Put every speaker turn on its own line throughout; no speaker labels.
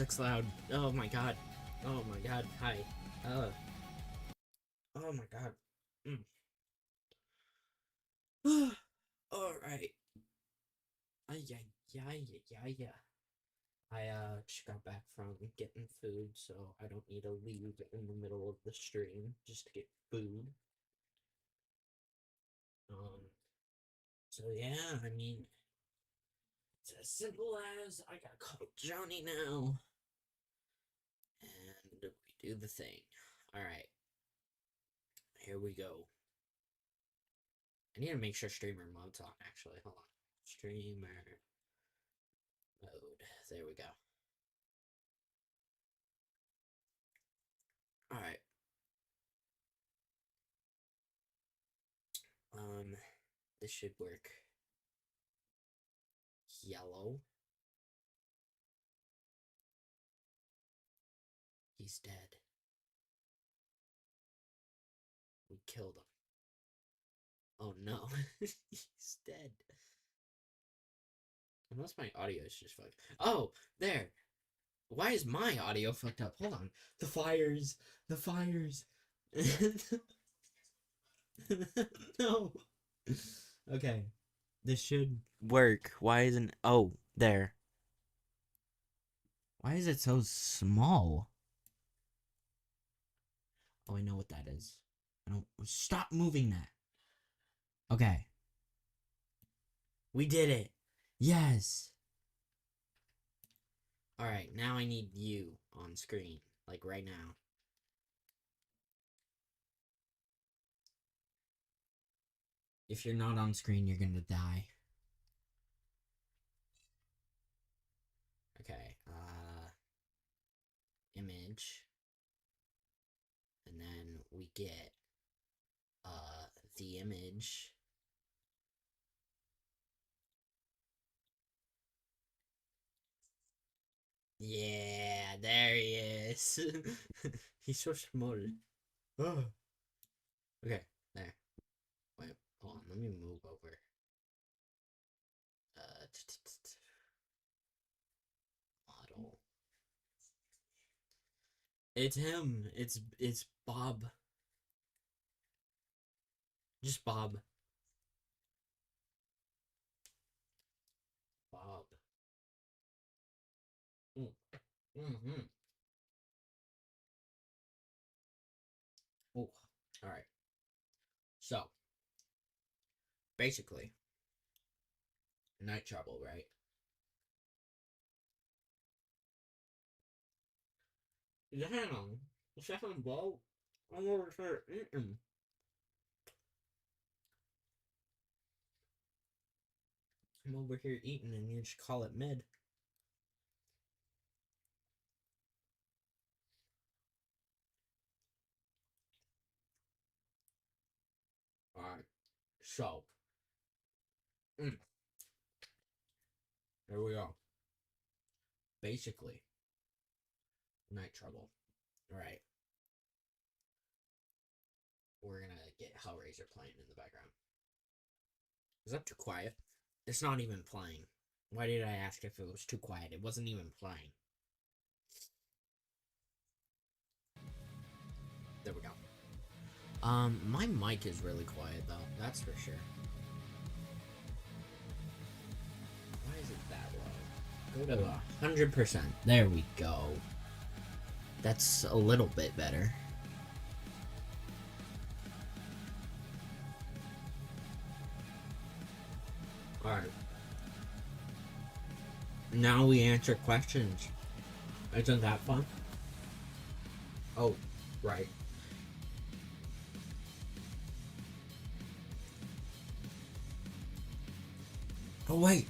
looks loud. Oh my god. Oh my god. Hi. Oh my god. Alright. Yeah. I just got back from getting food, so I don't need to leave in the middle of the stream just to get food. So yeah, I mean, it's as simple as I gotta call Joni now. And we do the thing. Alright. Here we go. I need to make sure streamer mode's on, actually. Hold on. Streamer mode. There we go. Alright. This should work. Yellow. He's dead. We killed him. Oh no. He's dead. Unless my audio is just fucked. Oh, there. Why is my audio fucked up? Hold on. The fires. The fires. No. Okay. This should work. Why isn't... Oh, there. Why is it so small? Oh, I know what that is. I don't... Stop moving that. Okay. We did it. Yes. Alright, now I need you on screen. Like, right now. If you're not on screen, you're gonna die. Okay, image. And then we get, the image. Yeah, there he is. He's so small. Oh. Okay, there. Wait, hold on, let me move over. Model. It's him. It's Bob. Just Bob. Bob. Mm-hmm. Oh, all right. So, basically, night trouble, right? Damn, the second bowl. I'm over here eating. I'm over here eating, and you just call it mid. All right. So, there we go. Basically, night trouble. All right. We're gonna get Hellraiser playing in the background. Is that too quiet? It's not even playing. Why did I ask if it was too quiet? It wasn't even playing. There we go. My mic is really quiet though, that's for sure. Why is it that low? Go to 100%. There we go. That's a little bit better. Alright. Now we answer questions. Isn't that fun? Oh, right. Oh wait,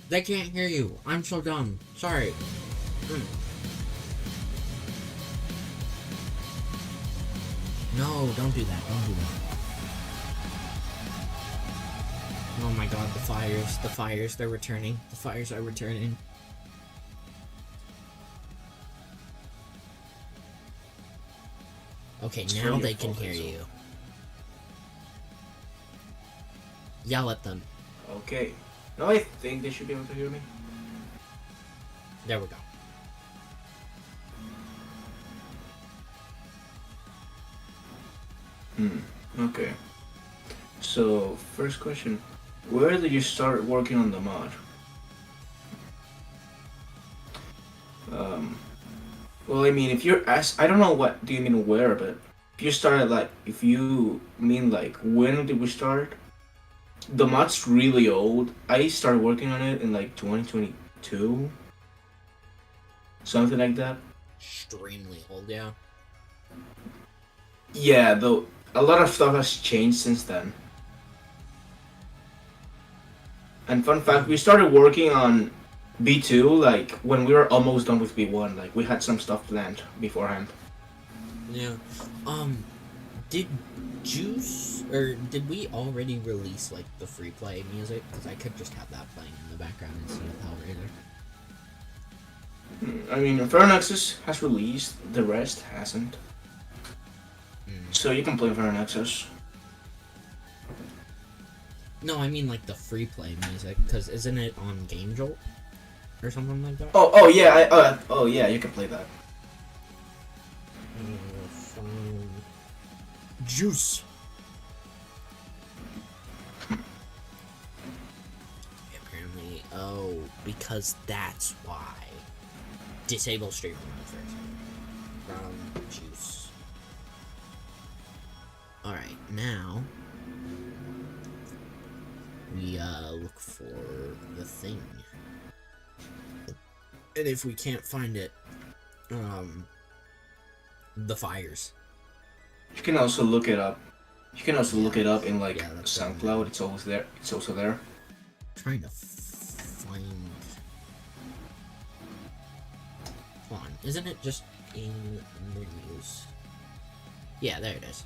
they can't hear you. I'm so dumb. Sorry. No, don't do that. Don't do that. Oh my god, the fires, they're returning. The fires are returning. Okay, now they can hear you. Yell at them.
Okay. Now I think they should be able to hear me.
There we go.
Okay. So, first question. Where did you start working on the mod? Well, I mean, if you're I don't know what do you mean where, but if you started like, if you mean like when did we start? The mod's really old. I started working on it in like 2022, something like that.
Extremely old, yeah.
Yeah, though a lot of stuff has changed since then. And fun fact, we started working on B2 like when we were almost done with B1. Like we had some stuff planned beforehand.
Yeah. Did Juice or did we already release like the free play music? Because I could just have that playing in the background instead of Hellraiser.
I mean, Infernaxis has released, the rest hasn't. So you can play Infernaxis.
No, I mean like the free play music, because isn't it on Game Jolt or something like that?
Oh yeah, oh yeah, you can play that.
Juice. Apparently, because that's why. Disable stream mode first. From Juice. Alright, now we look for the thing. And if we can't find it, the fires.
You can also look it up. You can also look it up in like SoundCloud. It's always there. It's also there.
I'm trying to find. Come on, isn't it just in menus? Yeah, there it is.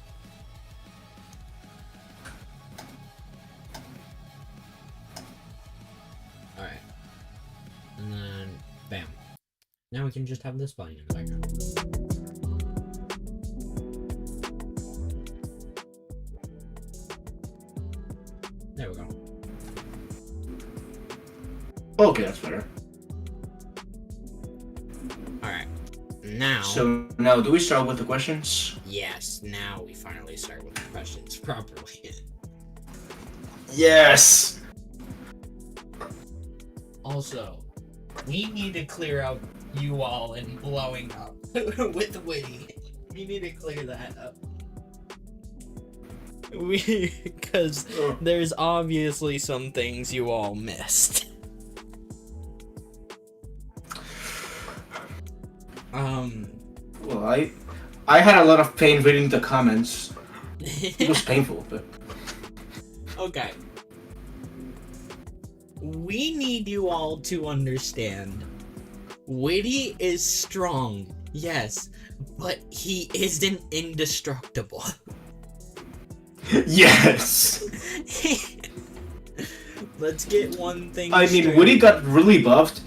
All right, and then bam. Now we can just have this playing in the background. There we go.
Okay, that's better.
Alright. Now.
So now, do we start with the questions?
Yes, now we finally start with the questions properly.
Yes!
Also, we need to clear out you all and blowing up with Whitty. We need to clear that up. Because there's obviously some things you all missed.
Well, I had a lot of pain reading the comments. It was painful, but
Okay. We need you all to understand. Whitty is strong, yes, but he isn't indestructible.
yes.
Let's get one thing
I mean,
straight.
Whitty got really buffed.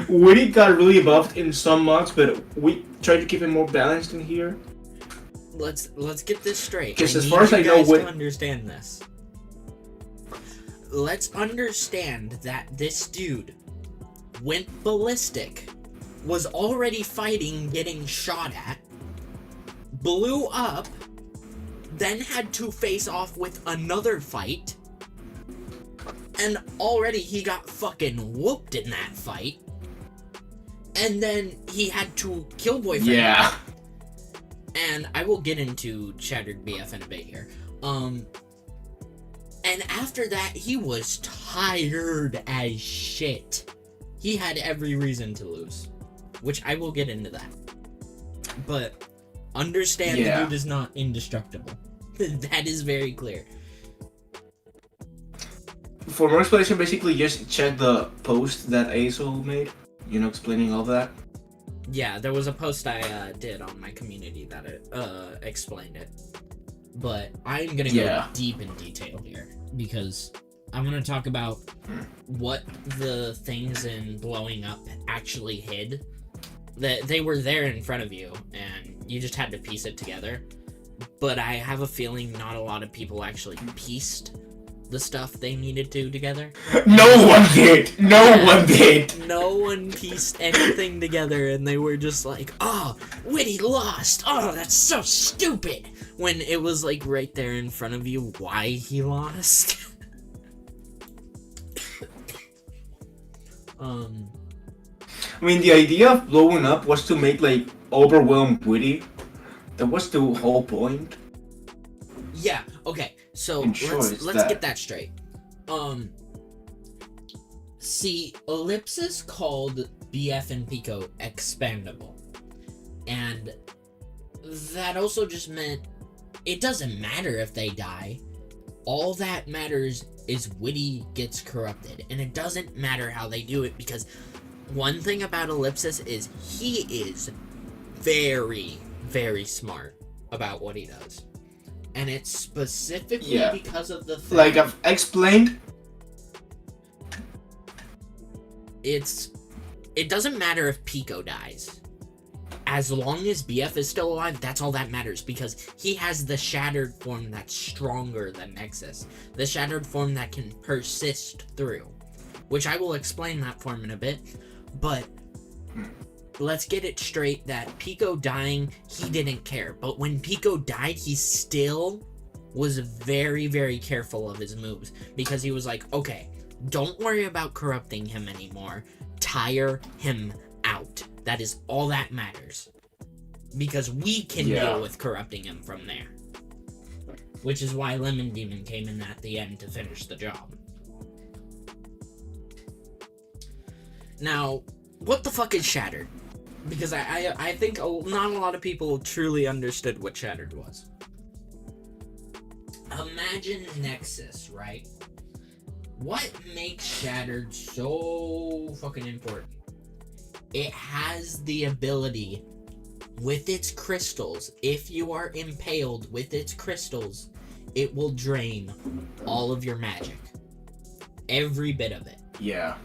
Whitty got really buffed in some mods, but we tried to keep it more balanced in here.
Let's get this straight.
Because as far as I know,
to understand this. Let's understand that this dude went ballistic, was already fighting, getting shot at, blew up, then had to face off with another fight, and already he got fucking whooped in that fight, and then he had to kill boyfriend.
Yeah.
And I will get into Shattered BF in a bit here. And after that, he was tired as shit. He had every reason to lose, which I will get into that. But understand the dude is not indestructible. That is very clear.
For more explanation, basically just check the post that ASO made, you know, explaining all that.
Yeah, there was a post I did on my community that explained it. But I'm gonna go deep in detail here, because I'm gonna talk about what the things in blowing up actually hid. That they were there in front of you, and you just had to piece it together. But I have a feeling not a lot of people actually pieced the stuff they needed to together.
No one did. No one did.
No one pieced anything together, and they were just like, "Oh, Whitty lost. Oh, that's so stupid." When it was like right there in front of you why he lost.
I mean, the idea of blowing up was to make like overwhelm Whitty. That was the whole point.
Yeah. Okay. So let's get that straight. See, Ellipsis called BF and Pico expendable, and that also just meant it doesn't matter if they die. All that matters is Whitty gets corrupted, and it doesn't matter how they do it, because one thing about Ellipsis is he is very, very smart about what he does. And it's specifically because of the fact,
like I've explained,
it doesn't matter if Pico dies. As long as BF is still alive, that's all that matters, because he has the shattered form that's stronger than Nexus. The shattered form that can persist through. Which I will explain that form in a bit. But let's get it straight that Pico dying, he didn't care. But when Pico died, he still was very, very careful of his moves. Because he was like, okay, don't worry about corrupting him anymore. Tire him out. That is all that matters. Because we can deal with corrupting him from there. Which is why Lemon Demon came in at the end to finish the job. Now, what the fuck is Shattered? Because I think not a lot of people truly understood what Shattered was. Imagine Nexus, right? What makes Shattered so fucking important? It has the ability, with its crystals, if you are impaled with its crystals, it will drain all of your magic. Every bit of it.
Yeah.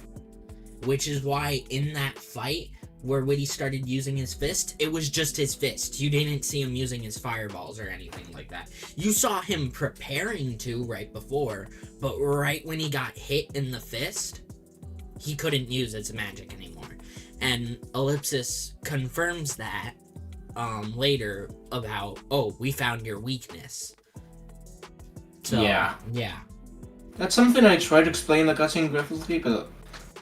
Which is why in that fight where Whitty started using his fist, it was just his fist. You didn't see him using his fireballs or anything like that. You saw him preparing to right before, but right when he got hit in the fist, he couldn't use his magic anymore. And Ellipsis confirms that later about, oh, we found your weakness. So, yeah.
That's something I tried to explain the cutscene graphically, but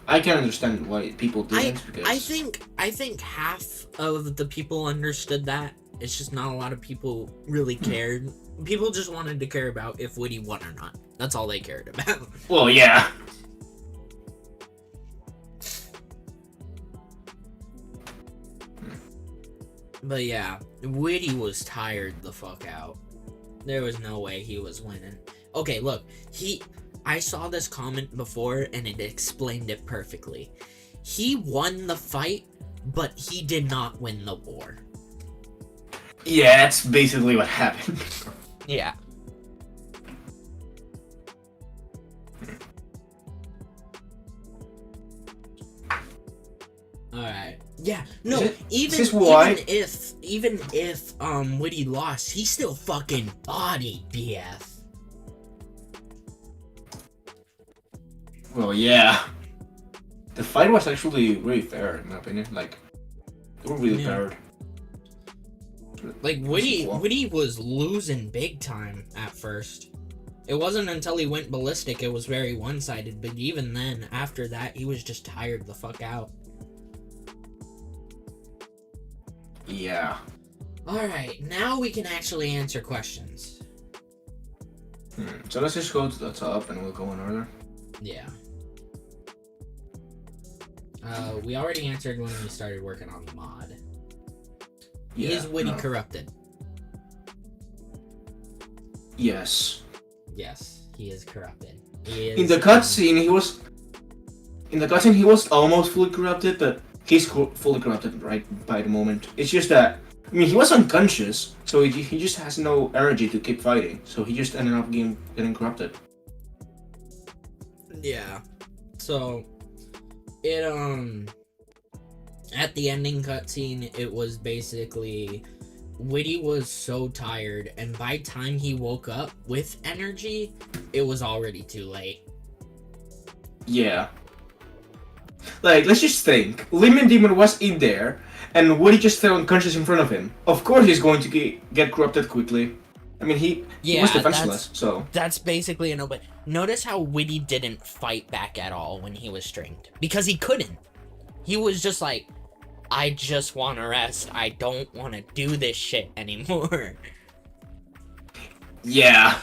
I can understand why people didn't.
I think half of the people understood that. It's just not a lot of people really cared. People just wanted to care about if Whitty won or not. That's all they cared about.
Well, yeah.
But yeah, Whitty was tired the fuck out. There was no way he was winning. Okay, look, I saw this comment before and it explained it perfectly. He won the fight, but he did not win the war.
Yeah, that's basically what happened.
Yeah. Alright. Yeah, no, even if Whitty lost, he still fucking bodied BF.
Well, yeah. The fight was actually really fair, in my opinion. Like, they were really paired.
Like, Whitty was losing big time at first. It wasn't until he went ballistic it was very one-sided, but even then, after that, he was just tired the fuck out.
Yeah.
Alright, now we can actually answer questions.
So let's just go to the top and we'll go in order.
Yeah. We already answered when we started working on the mod.
Yeah,
Is Whitty corrupted?
Yes.
Yes, he is corrupted. He is,
in the cutscene, he was almost fully corrupted, but he's fully corrupted right by the moment. It's just that, I mean, he was unconscious, so he just has no energy to keep fighting. So he just ended up getting corrupted.
Yeah. So, it, at the ending cutscene, it was basically Whitty was so tired, and by the time he woke up with energy, it was already too late.
Yeah. Like, let's just think. Lemon Demon was in there, and Woody just fell unconscious in front of him. Of course he's going to get corrupted quickly. I mean, he was defenseless, so...
That's basically a no, but notice how Whitty didn't fight back at all when he was stringed. Because he couldn't. He was just like, I just want to rest. I don't want to do this shit anymore.
Yeah.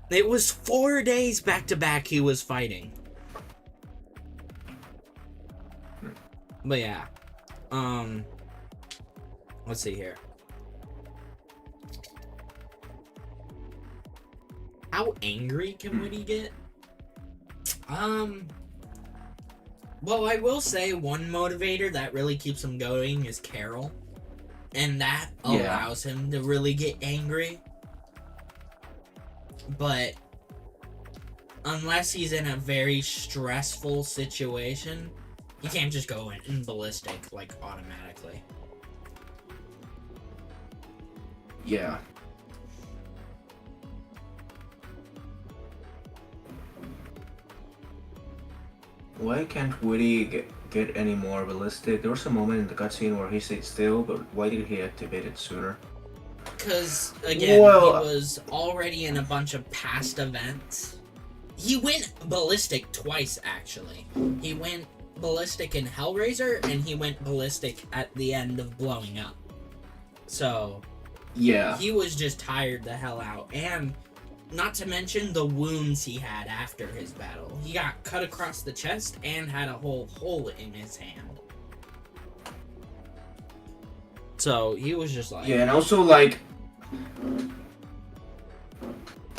It was 4 days back to back he was fighting. But yeah. Let's see here. How angry can Whitty get? Well, I will say one motivator that really keeps him going is Carol. And that allows him to really get angry. But unless he's in a very stressful situation, he can't just go in ballistic, like, automatically.
Yeah. Why can't Whitty get any more ballistic? There was a moment in the cutscene where he stayed still, but why did he activate it sooner?
Because, again, he was already in a bunch of past events. He went ballistic twice, actually. He went ballistic in Hellraiser, and he went ballistic at the end of blowing up. So,
yeah,
he was just tired the hell out. And not to mention the wounds he had after his battle. He got cut across the chest and had a whole hole in his hand. So, he was just like...
Yeah, and also, like...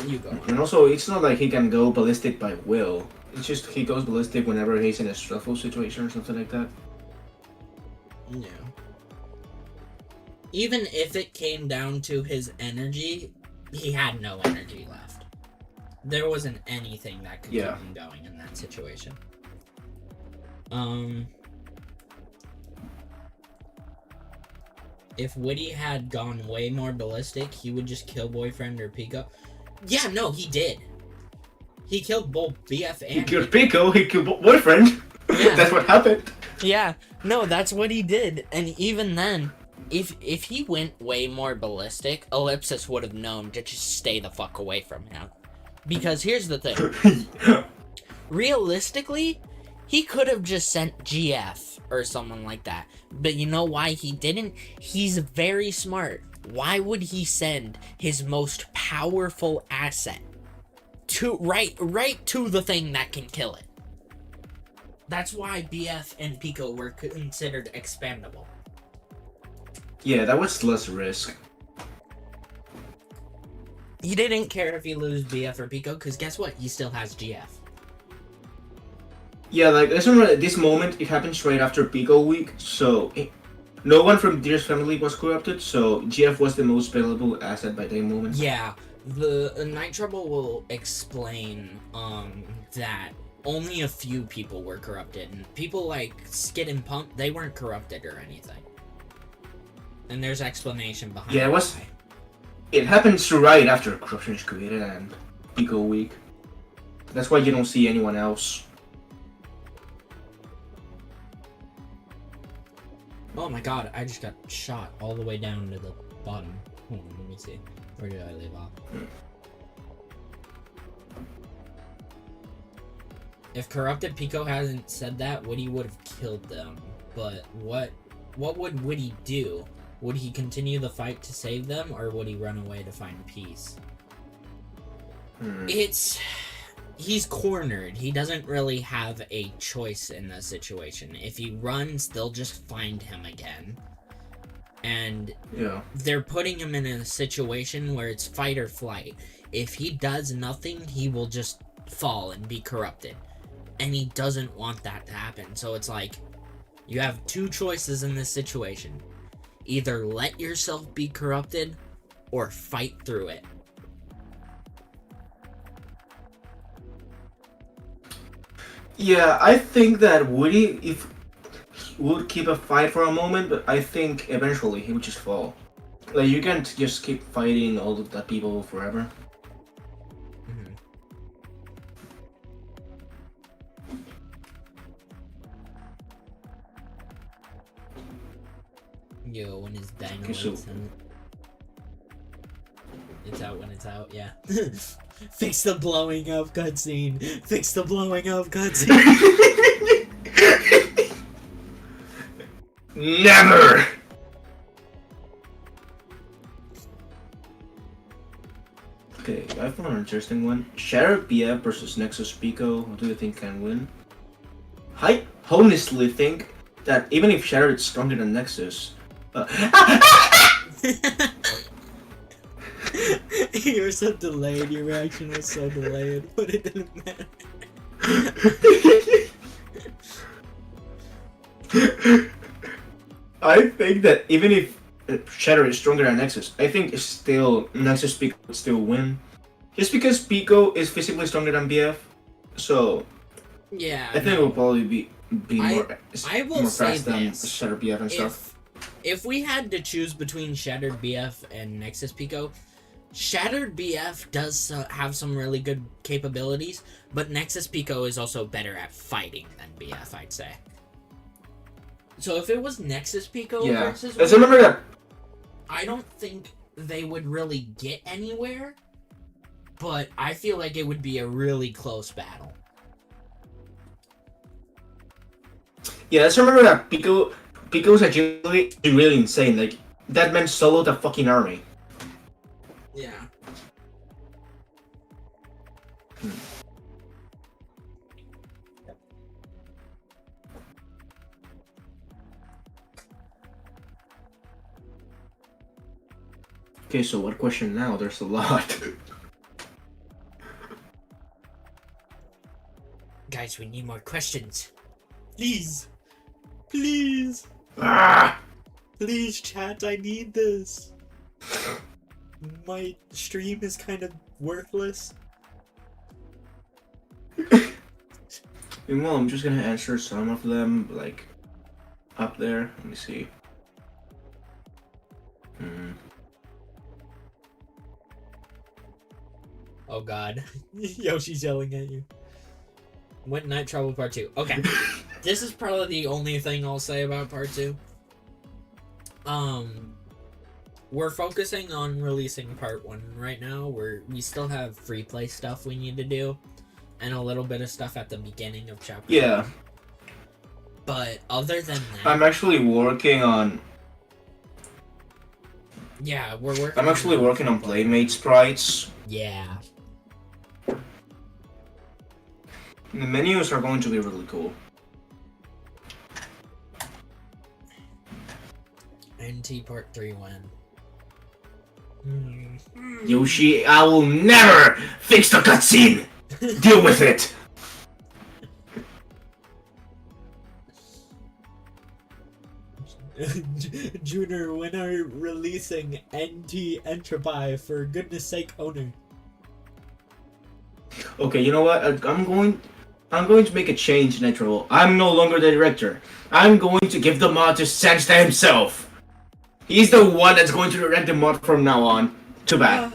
You go on.
And also, it's not like he can go ballistic by will. It's just he goes ballistic whenever he's in a stressful situation or something like that.
Yeah. Even if it came down to his energy, he had no energy left. There wasn't anything that could keep him going in that situation. If Whitty had gone way more ballistic, he would just kill Boyfriend or Pico. Yeah, no, he did. He killed both BF and...
He killed Pico, he killed Boyfriend. Yeah. That's what happened.
Yeah, no, that's what he did. And even then, if he went way more ballistic, Ellipsis would have known to just stay the fuck away from him. Because here's the thing. Realistically, he could have just sent GF or someone like that. But you know why he didn't? He's very smart. Why would he send his most powerful asset to right to the thing that can kill it? That's why BF and Pico were considered expendable.
Yeah, that was less risk.
He didn't care if he lose BF or Pico, because guess what? He still has GF.
Yeah, like, let's remember at this moment, it happens right after Pico week, so no one from Deer's family was corrupted, so GF was the most valuable asset by that moment.
Yeah, the Night Trouble will explain that only a few people were corrupted, and people like Skid and Pump, they weren't corrupted or anything. And there's explanation behind
it. Yeah, it happens right after corruption is created and Pico week. That's why you don't see anyone else.
Oh my god, I just got shot all the way down to the bottom. Hold on, let me see. Where did I leave off? If Corrupted Pico hasn't said that, Whitty would have killed them. But what would Whitty do? Would he continue the fight to save them, or would he run away to find peace? He's cornered. He doesn't really have a choice in this situation. If he runs, they'll just find him again. And they're putting him in a situation where it's fight or flight. If he does nothing, he will just fall and be corrupted. And he doesn't want that to happen. So it's like, you have two choices in this situation. Either let yourself be corrupted, or fight through it.
Yeah, I think that Whitty, if would keep a fight for a moment, but I think eventually he would just fall. Like you can't just keep fighting all of the people forever.
Mhm. Yo, when his dynamite's
so-
in it. It's out when it's out, yeah. Fix the blowing up cutscene. Fix the blowing up cutscene.
Never! Okay, I found an interesting one. Shattered BF versus Nexus Pico. Who do you think can win? I honestly think that even if Shattered is stronger than Nexus,
You were so delayed. Your reaction was so delayed, but it didn't matter.
I think that even if Shadow is stronger than Nexus, I think still Nexus Pico would still win. Just because Pico is physically stronger than BF, so
Yeah,
I think it will probably be more
I will
more
say
fast than
this.
Shattered BF and stuff.
If we had to choose between Shattered BF and Nexus Pico, Shattered BF does have some really good capabilities, but Nexus Pico is also better at fighting than BF, I'd say. So if it was Nexus Pico versus
let's remember that.
I don't think they would really get anywhere, but I feel like it would be a really close battle.
Yeah, let's remember that Pico's agility is really insane. Like that man soloed a fucking army.
Yeah.
Okay, so what question now? There's a lot.
Guys, we need more questions. Please. Please.
Ah!
Please, chat, I need this. My stream is kind of worthless.
Well, I'm just gonna answer some of them, like, up there. Let me see.
Oh god. Yoshi's yelling at you. When Night Travel Part 2. Okay. This is probably the only thing I'll say about Part 2. We're focusing on releasing Part 1 right now. We still have free play stuff we need to do. And a little bit of stuff at the beginning of Chapter 1. But other than that...
I'm actually working on...
Yeah, we're working
I'm actually working on Playmate sprites.
Yeah.
The menus are going to be really cool.
NT Part 3 when?
Yoshi, I will never fix the cutscene! Deal with it!
Junior, when are releasing NT Entropy for goodness sake owner?
Okay, you know what? I'm going to make a change, Nitro. I'm no longer the director. I'm going to give the mod to Sansta himself. He's the one that's going to direct the mod from now on. Too bad.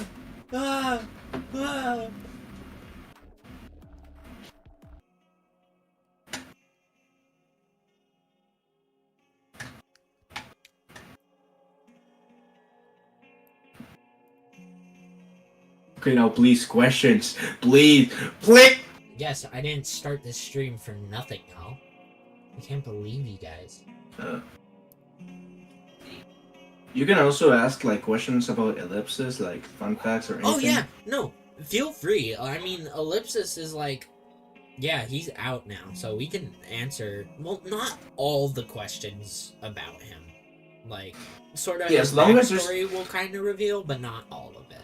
Okay, now please, questions. Please.
Yes, I didn't start this stream for nothing, y'all. I can't believe you guys.
You can also ask like questions about ellipses, like fun facts or anything.
Oh yeah, no, feel free. I mean, Ellipsis is like, yeah, he's out now, so we can answer. Well, not all the questions about him. Like, sort of.
Yeah,
his
as long as
backstory will kind of reveal, but not all of it.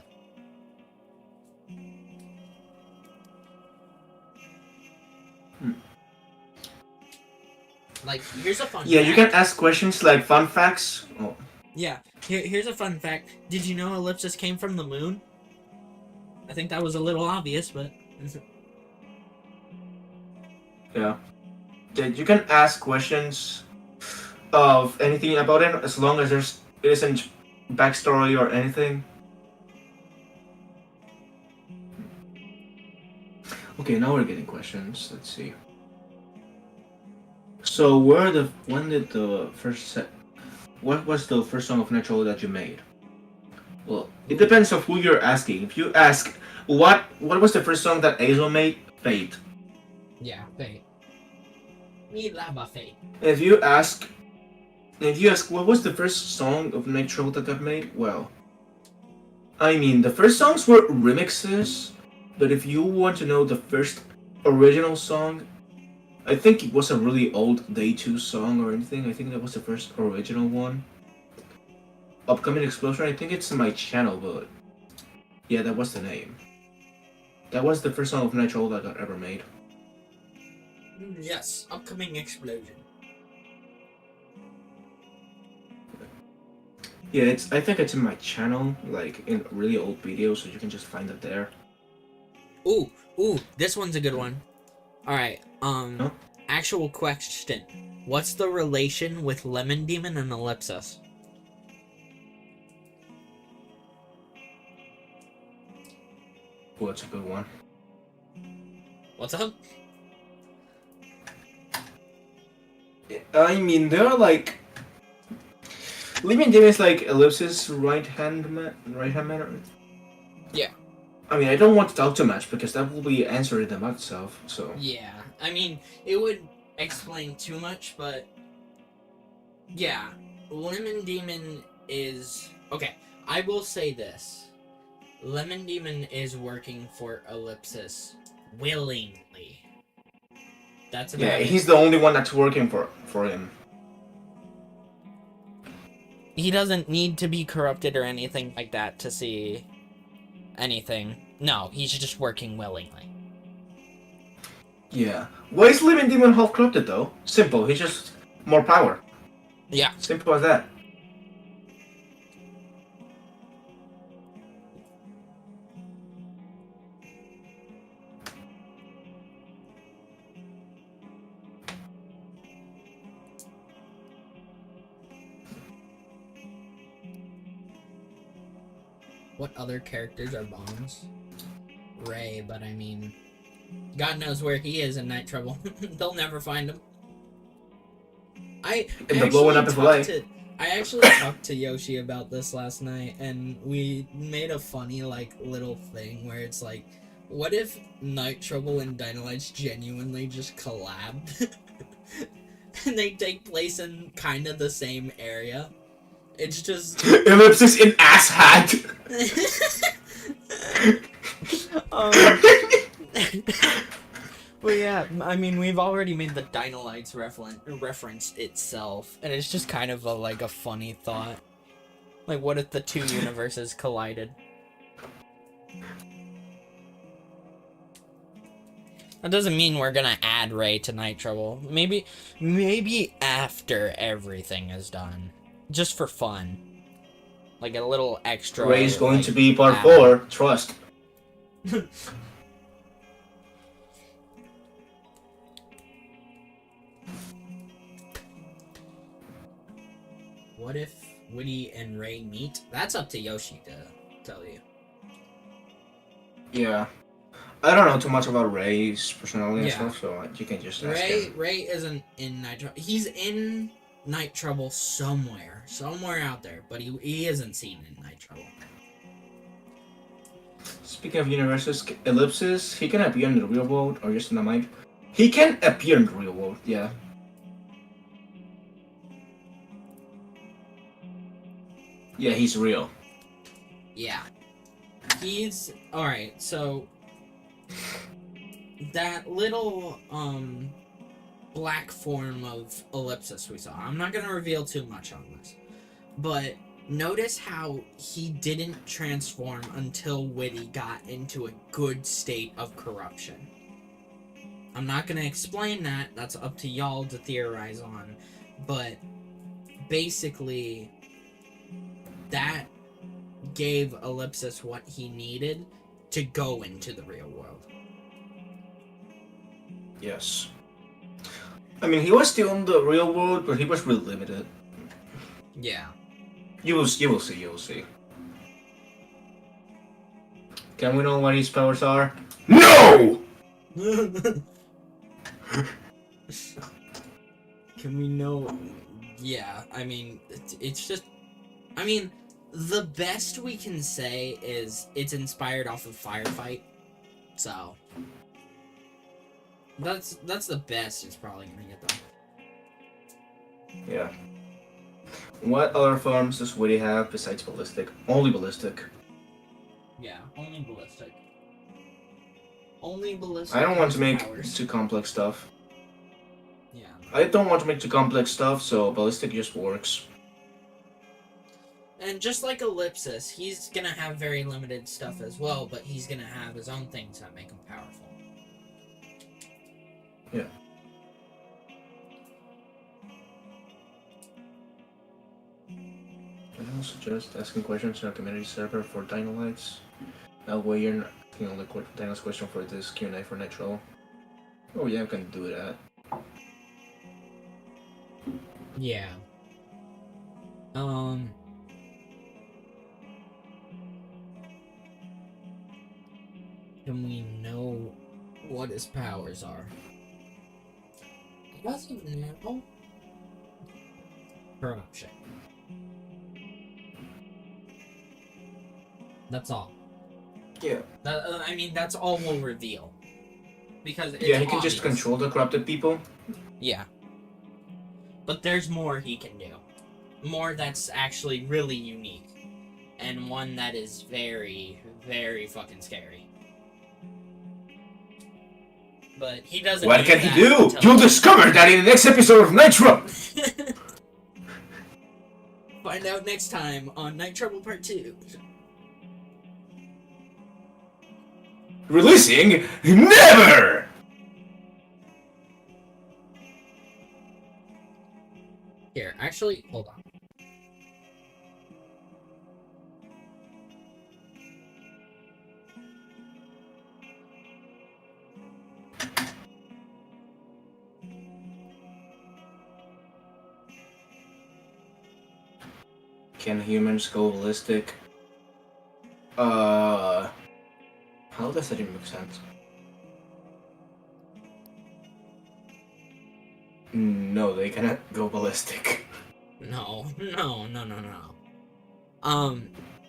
Like, here's a fun.
Yeah,
fact.
you can ask questions like fun facts. Oh.
Yeah, here's a fun fact. Did you know Ellipsis came from the moon? I think that was a little obvious, but...
Yeah. You can ask questions of anything about it, as long as it isn't backstory or anything. Okay, now we're getting questions. Let's see. So, when did the first set? What was the first song of Natural that you made? Well, it depends on who you're asking. If you ask, what was the first song that Azo made? Fate.
Yeah, Fate. Me lava Fate.
If you ask what was the first song of Nitro that got made, well, I mean the first songs were remixes, but if you want to know the first original song, I think it was a really old Day 2 song or anything. I think that was the first original one. Upcoming Explosion, I think it's in my channel, but yeah, that was the name. That was the first song of Nitro that got ever made.
Yes, Upcoming Explosion.
Yeah, I think it's in my channel, like in really old videos, so you can just find it there.
Ooh, this one's a good one. Alright,
Huh?
actual question. What's the relation with Lemon Demon and Ellipsis?
Oh, that's a good one.
What's up?
I mean, they're like... Living Demon is like Ellipsis right-hand man.
Yeah.
I mean, I don't want to talk too much because that will be answering them itself, so...
Yeah, I mean, it would explain too much, but... Yeah, Lemon Demon is... Okay, I will say this. Lemon Demon is working for Ellipsis willingly. That's about
Yeah,
it.
he's the only one that's working for him.
He doesn't need to be corrupted or anything like that to see anything. No, he's just working willingly.
Yeah. Why is Living Demon half corrupted though? Simple, he's just more power.
Yeah.
Simple as that.
What other characters are bombs? Ray, but I mean... God knows where he is in Night Trouble. They'll never find him. I actually talked to Yoshi about this last night, and we made a funny, like, little thing where it's like, what if Night Trouble and Dynalights genuinely just collabed? And they take place in kind of the same area. It's just...
Ellipsis in ass hat!
Well, yeah, I mean, we've already made the Dynalights reference itself, and it's just kind of a funny thought. Like, what if the two universes collided? That doesn't mean we're gonna add Ray to Night Trouble. Maybe after everything is done. Just for fun. Like a little extra...
Ray's going
like,
to be part 4, trust.
What if Whitty and Ray meet? That's up to Yoshi to tell you.
Yeah. I don't know too much about Ray's personality and stuff, so you can just ask him.
Ray isn't in Night Trouble. He's in Night Trouble somewhere out there, but he isn't seen in Night Trouble.
Speaking of universes, Ellipsis, he can appear in the real world or just in the mind. He can appear in the real world, yeah. Yeah, he's real.
Yeah. He's... Alright, so... That little, black form of Ellipsis we saw. I'm not gonna reveal too much on this. But notice how he didn't transform until Whitty got into a good state of corruption. I'm not gonna explain that. That's up to y'all to theorize on. But basically... that gave Ellipsis what he needed to go into the real world.
Yes. I mean, he was still in the real world, but he was really limited.
Yeah.
You will see. You will see. Can we know what his powers are? No.
Can we know? Yeah, I mean, it's just. I mean, the best we can say is it's inspired off of Firefight. So. That's the best it's probably gonna get, though.
Yeah. What other forms does Whitty have besides ballistic? Only ballistic.
Yeah, only ballistic. Only ballistic.
I don't want to make
powers.
too complex stuff.
Yeah.
I don't want to make too complex stuff, so ballistic just works.
And just like Ellipsis, he's gonna have very limited stuff as well, but he's gonna have his own things that make him powerful.
Yeah. I don't suggest asking questions in our community server for Dino Lights. That way you're not asking only Dino's question for this QnA for Nitro. Oh yeah, I can do that.
Yeah. Can we know what his powers are? As of now, corruption. That's all.
Yeah.
I mean, that's all we'll reveal. Because it's
yeah, he can
obvious.
just control the corrupted people.
Yeah. But there's more he can do. More that's actually really unique. And one that is very, very fucking scary. But he doesn't.
What can he do? You'll discover that in the next episode of Nitro!
Find out next time on Night Trouble Part 2.
Releasing never!
Here, actually, hold on.
Can humans go ballistic? How does that even make sense? No, they cannot go ballistic.
No.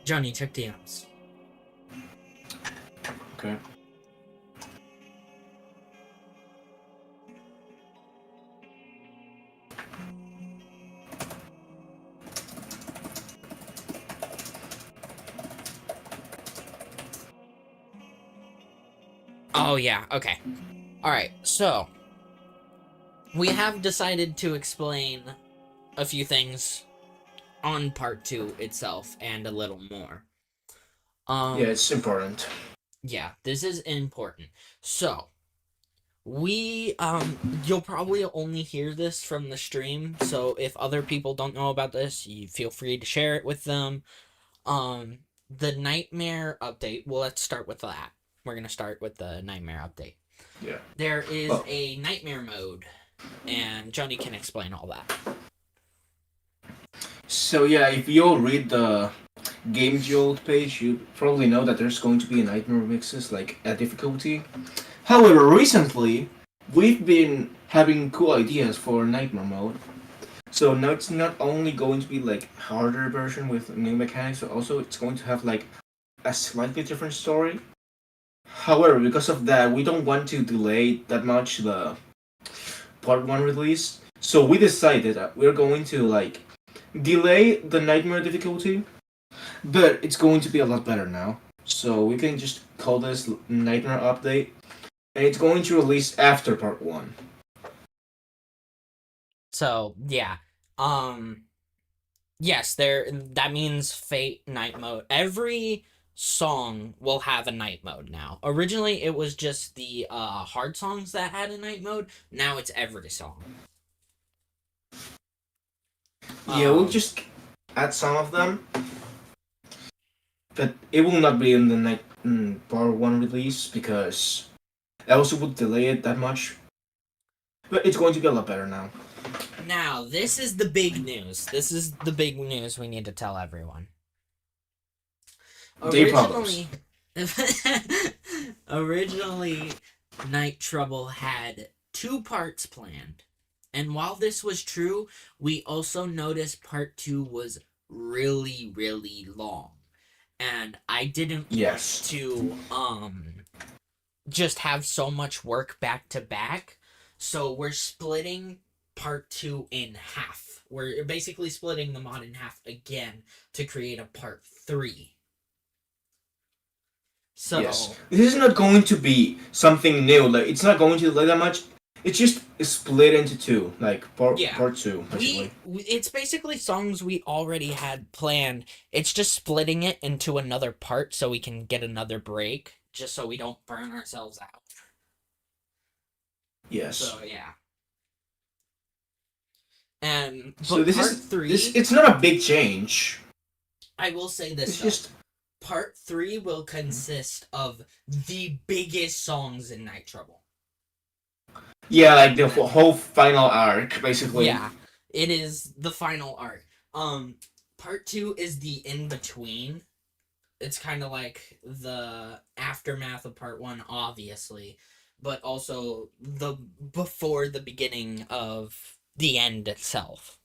Johnny, check DMs.
Okay.
Oh, yeah, okay. Alright, so we have decided to explain a few things on part 2 itself and a little more.
Yeah, it's important.
Yeah, this is important. So, you'll probably only hear this from the stream, so if other people don't know about this, you feel free to share it with them. The nightmare update, well, let's start with that. We're gonna start with the nightmare update.
Yeah.
There is a nightmare mode, and Johnny can explain all that.
So yeah, if you'll read the Game Jolt page, you probably know that there's going to be nightmare mixes, like a difficulty. However, recently, we've been having cool ideas for nightmare mode. So now it's not only going to be like harder version with new mechanics, but also it's going to have like a slightly different story. However, because of that, we don't want to delay that much the part 1 release. So we decided that we're going to like delay the nightmare difficulty, but it's going to be a lot better now. So we can just call this nightmare update, and it's going to release after part 1.
So, yeah. Yes, that means Fate night mode. Every song will have a night mode now. Originally, it was just the hard songs that had a night mode. Now it's every song.
Yeah, we'll just add some of them, but it will not be in the part 1 release because I also would delay it that much. But it's going to get a lot better now.
Now, this is the big news. This is the big news we need to tell everyone.
Day problems.
Originally, Night Trouble had 2 parts planned. And while this was true, we also noticed part 2 was really, really long. And I didn't want to just have so much work back to back. So we're splitting part 2 in half. We're basically splitting the mod in half again to create a part 3. So
yes, this is not going to be something new. Like it's not going to like that much. It's just split into 2, like part 2. Basically.
It's basically songs we already had planned. It's just splitting it into another part so we can get another break, just so we don't burn ourselves out.
Yes.
So yeah. And
so this
part
is
3.
It's not a big change.
I will say this.
It's just
part 3 will consist of the biggest songs in Night Trouble.
Yeah, like the whole final arc, basically.
Yeah, it is the final arc. Part 2 is the in-between. It's kind of like the aftermath of part 1, obviously, but also the before the beginning of the end itself.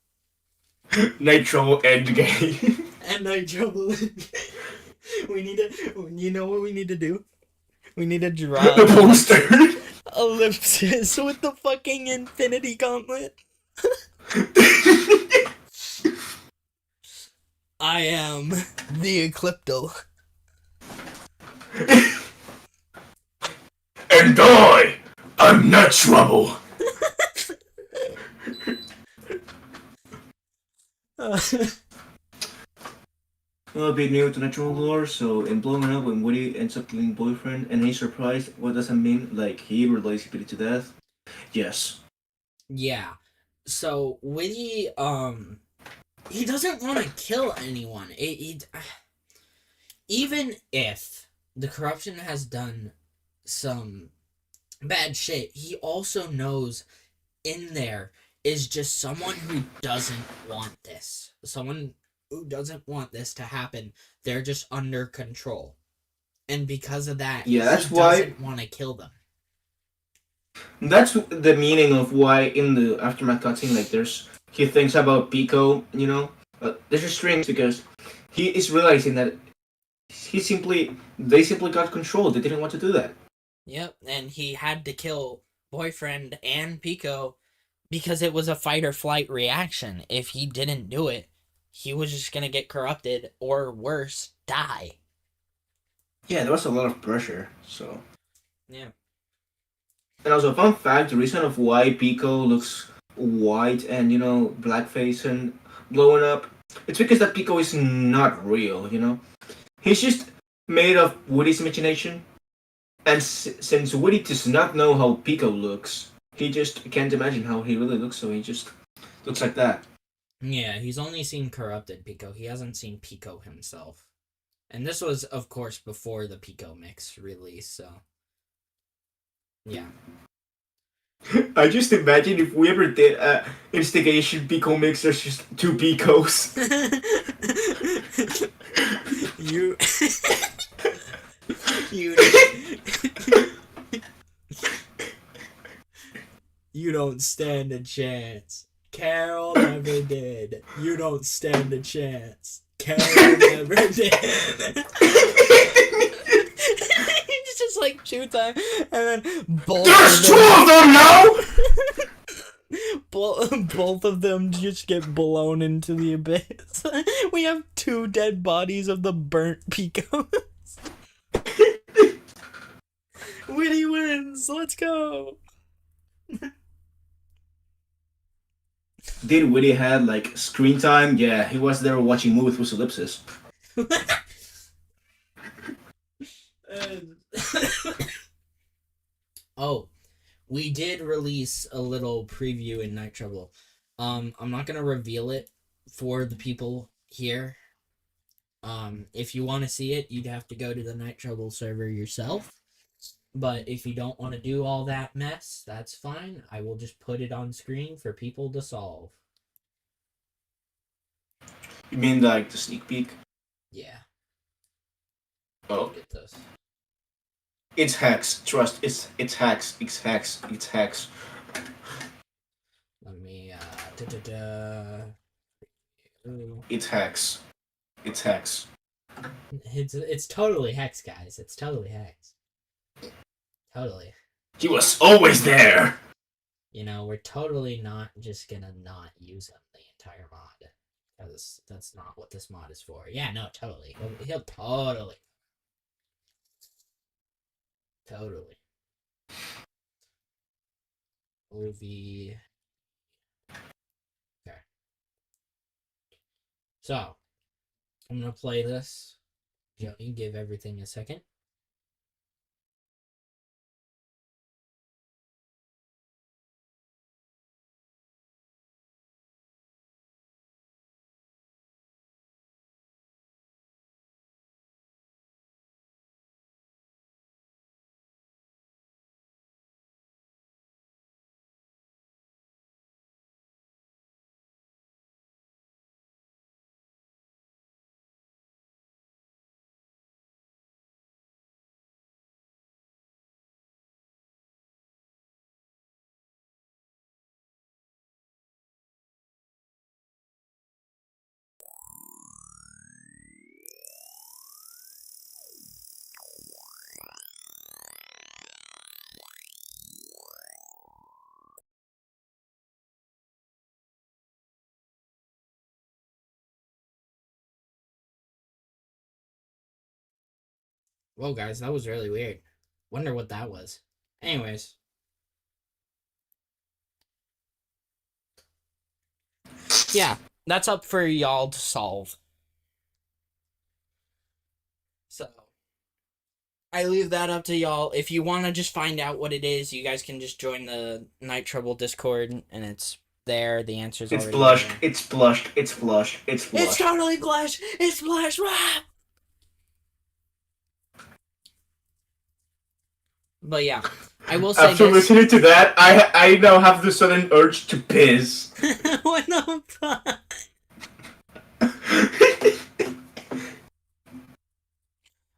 Night Trouble Endgame.
And Night Trouble. We need to. You know what we need to do? We need to draw
the poster.
Ellipsis with the fucking Infinity Gauntlet. I am the Eclipto.
And I'm Night Trouble. Well, a bit new to natural lore, so in blowing up when Whitty ends up killing boyfriend and he's surprised, what does that mean? Like, he relates Whitty to death? Yes.
Yeah. So, Whitty, he doesn't want to kill anyone. Even if the corruption has done some bad shit, he also knows in there is just someone who doesn't want this. Someone who doesn't want this to happen. They're just under control. And because of that,
yeah, that's
he
why
doesn't want to kill them.
That's the meaning of why in the aftermath cutscene, like he thinks about Pico, you know. There's a strange because he is realizing that they simply got control. They didn't want to do that.
Yep, and he had to kill boyfriend and Pico because it was a fight or flight reaction. If he didn't do it, he was just gonna get corrupted or worse, die.
Yeah, there was a lot of pressure. So
yeah.
And also, fun fact: the reason of why Pico looks white and blackface and blowing up, it's because that Pico is not real. He's just made of Woody's imagination. And since Woody does not know how Pico looks, he just can't imagine how he really looks, so he just looks like that.
Yeah, he's only seen corrupted Pico. He hasn't seen Pico himself. And this was, of course, before the Pico mix release, so... yeah.
I just imagine if we ever did instigation Pico mix, there's just 2 Picos.
You... You don't stand a chance. Carol never did. You don't stand a chance. Carol never did. It's just like 2 times, and then both.
There's 2 of them now.
Both of them just get blown into the abyss. We have 2 dead bodies of the burnt Picos. Whitty wins. Let's go.
Did Whitty had like screen time? Yeah, he was there watching movies with ellipsis.
Oh, we did release a little preview in Night Trouble. I'm not gonna reveal it for the people here. If you want to see it, you'd have to go to the Night Trouble server yourself. But if you don't want to do all that mess, that's fine. I will just put it on screen for people to solve.
You mean like the sneak peek?
Yeah.
Oh,
Get this.
it's hacks. Trust, it's hacks. It's hacks. It's hacks.
Let me
It's hacks. It's hacks.
It's totally Hex, guys. It's totally Hex. Totally.
He was always there.
You know, we're totally not just gonna not use him the entire mod. Because that's not what this mod is for. Yeah, no, totally. He'll totally. Totally. Movie. Okay. So, I'm gonna play this. Joni, give everything a second. Whoa, guys, that was really weird. Wonder what that was. Anyways. Yeah, that's up for y'all to solve. So, I leave that up to y'all. If you want to just find out what it is, you guys can just join the Night Trouble Discord, and it's there. The answer's
It's
already
blushed.
there.
It's blushed. It's blushed. It's blushed.
It's totally blush. It's blush. Rah! But yeah, I will say
After
this.
listening to that, I now have the sudden urge to piss.
What the fuck?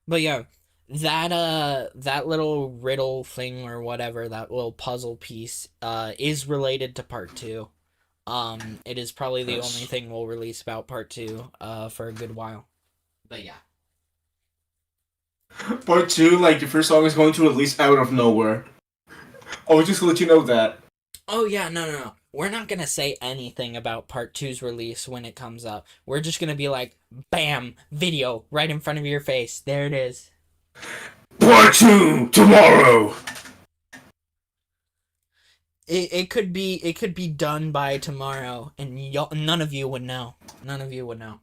But yeah, that little riddle thing or whatever, that little puzzle piece, is related to part 2. It is probably the only thing we'll release about part 2, for a good while. But yeah.
Part 2, like, the first song is going to release out of nowhere. I'll just let you know that.
Oh yeah, no. We're not gonna say anything about part 2's release when it comes up. We're just gonna be like, bam, video right in front of your face. There it is.
Part 2 tomorrow.
It could be done by tomorrow, and none of you would know. None of you would know.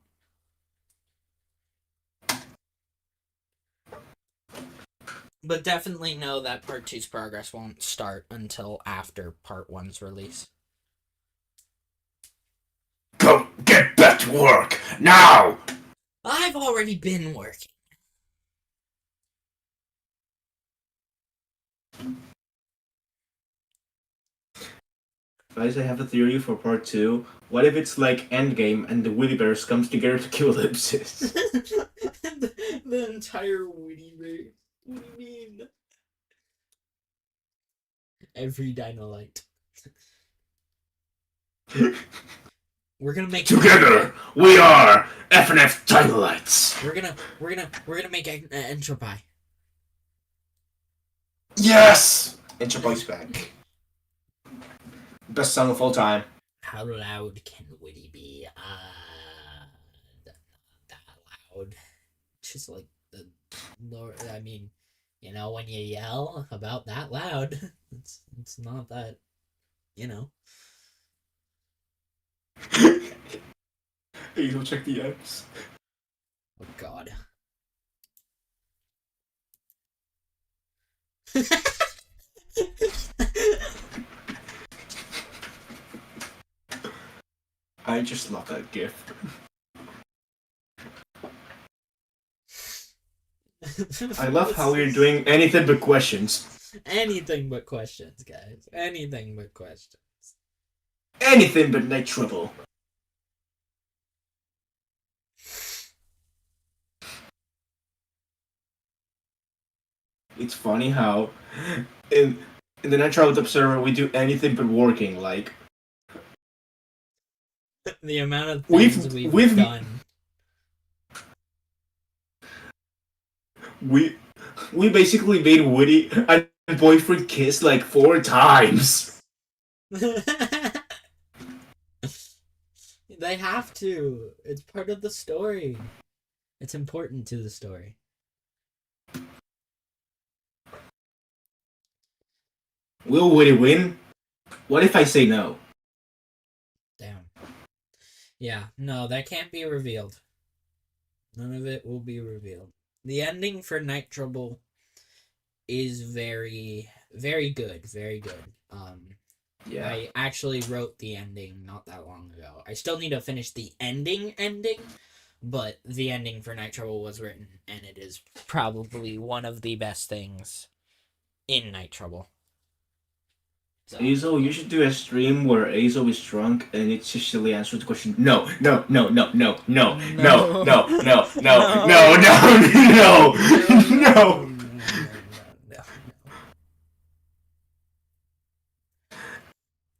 But definitely know that part 2's progress won't start until after part 1's release.
Go get back to work now.
I've already been working.
Guys, I have a theory for part 2. What if it's like Endgame and the Whitty Bears comes together to kill Ellipsis?
the entire Whitty Bears. What do you mean? Every Dynolite. We're gonna make
Together we are FNF Dynolites.
We're gonna make an Entropy.
Yes! Entropy's back. Best song of all time.
How loud can Whitty be? That loud. Just like the lower. I mean, you know, when you yell about that loud, it's not that, you know.
Hey, go check the apps.
Oh God.
I just love that gif. I love how we're doing anything but questions.
Anything but questions, guys. Anything but questions.
Anything but night trouble. It's funny how in the Night Trouble Observer we do anything but working. Like
The amount of things we've done.
We basically made Whitty and boyfriend kiss like 4 times.
They have to. It's part of the story. It's important to the story.
Will Whitty win? What if I say no?
Damn. Yeah, no, that can't be revealed. None of it will be revealed. The ending for Night Trouble is very, very good. Very good.
Yeah.
I actually wrote the ending not that long ago. I still need to finish the ending, but the ending for Night Trouble was written, and it is probably one of the best things in Night Trouble.
So. Azo, you should do a stream where Azo is drunk and it just answers the question. No.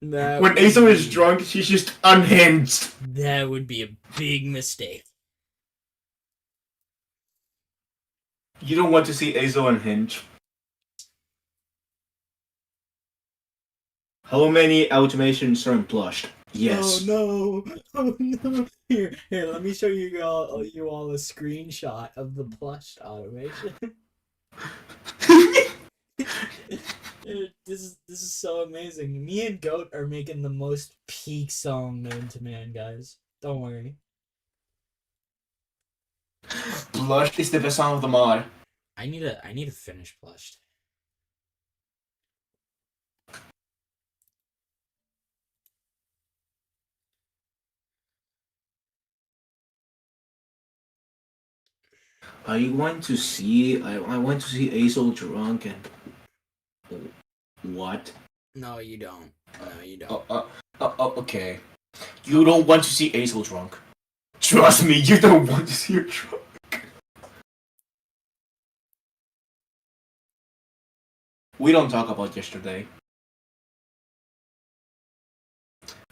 When Azo is drunk, she's just unhinged.
That would be a big mistake.
You don't want to see Azo unhinged. How many automations are unplushed? Yes.
Oh no! Here, let me show you all a screenshot of the plushed automation. This is so amazing. Me and Goat are making the most peak song known to man, guys. Don't worry.
Plushed is the best song of them all.
I need to finish Plushed.
I want to see Azo drunk and what?
No, you don't. No, you don't.
Okay. You don't want to see Azo drunk. Trust me, you don't want to see her drunk. We don't talk about yesterday.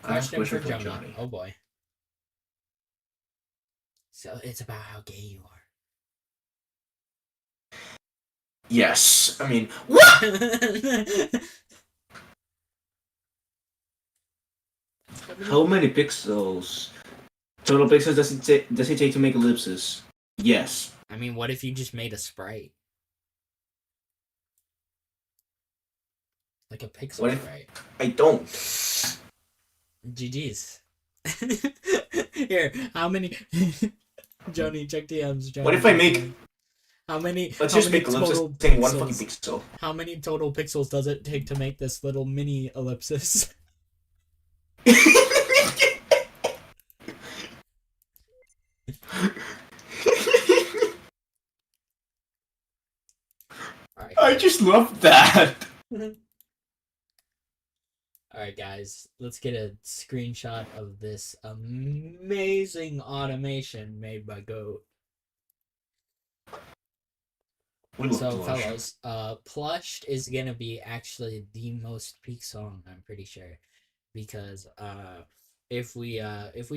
Question for Johnny. Oh boy. So it's about how gay you are.
Yes. I mean, what? How many pixels? Total pixels does it take to make ellipses? Yes.
I mean, what if you just made a sprite? Like a pixel sprite.
I don't.
GG's. Here, how many... Joni, check DMs. Joni,
what if I make...
How many?
Let's
how
just
many
make ellipsis
total
saying
pixels,
1 fucking pixel.
How many total pixels does it take to make this little mini ellipsis? Alright.
I just love that.
Alright, guys. Let's get a screenshot of this amazing automation made by Goat. So, fellas, Plushed is gonna be actually the most peak song, I'm pretty sure, because if we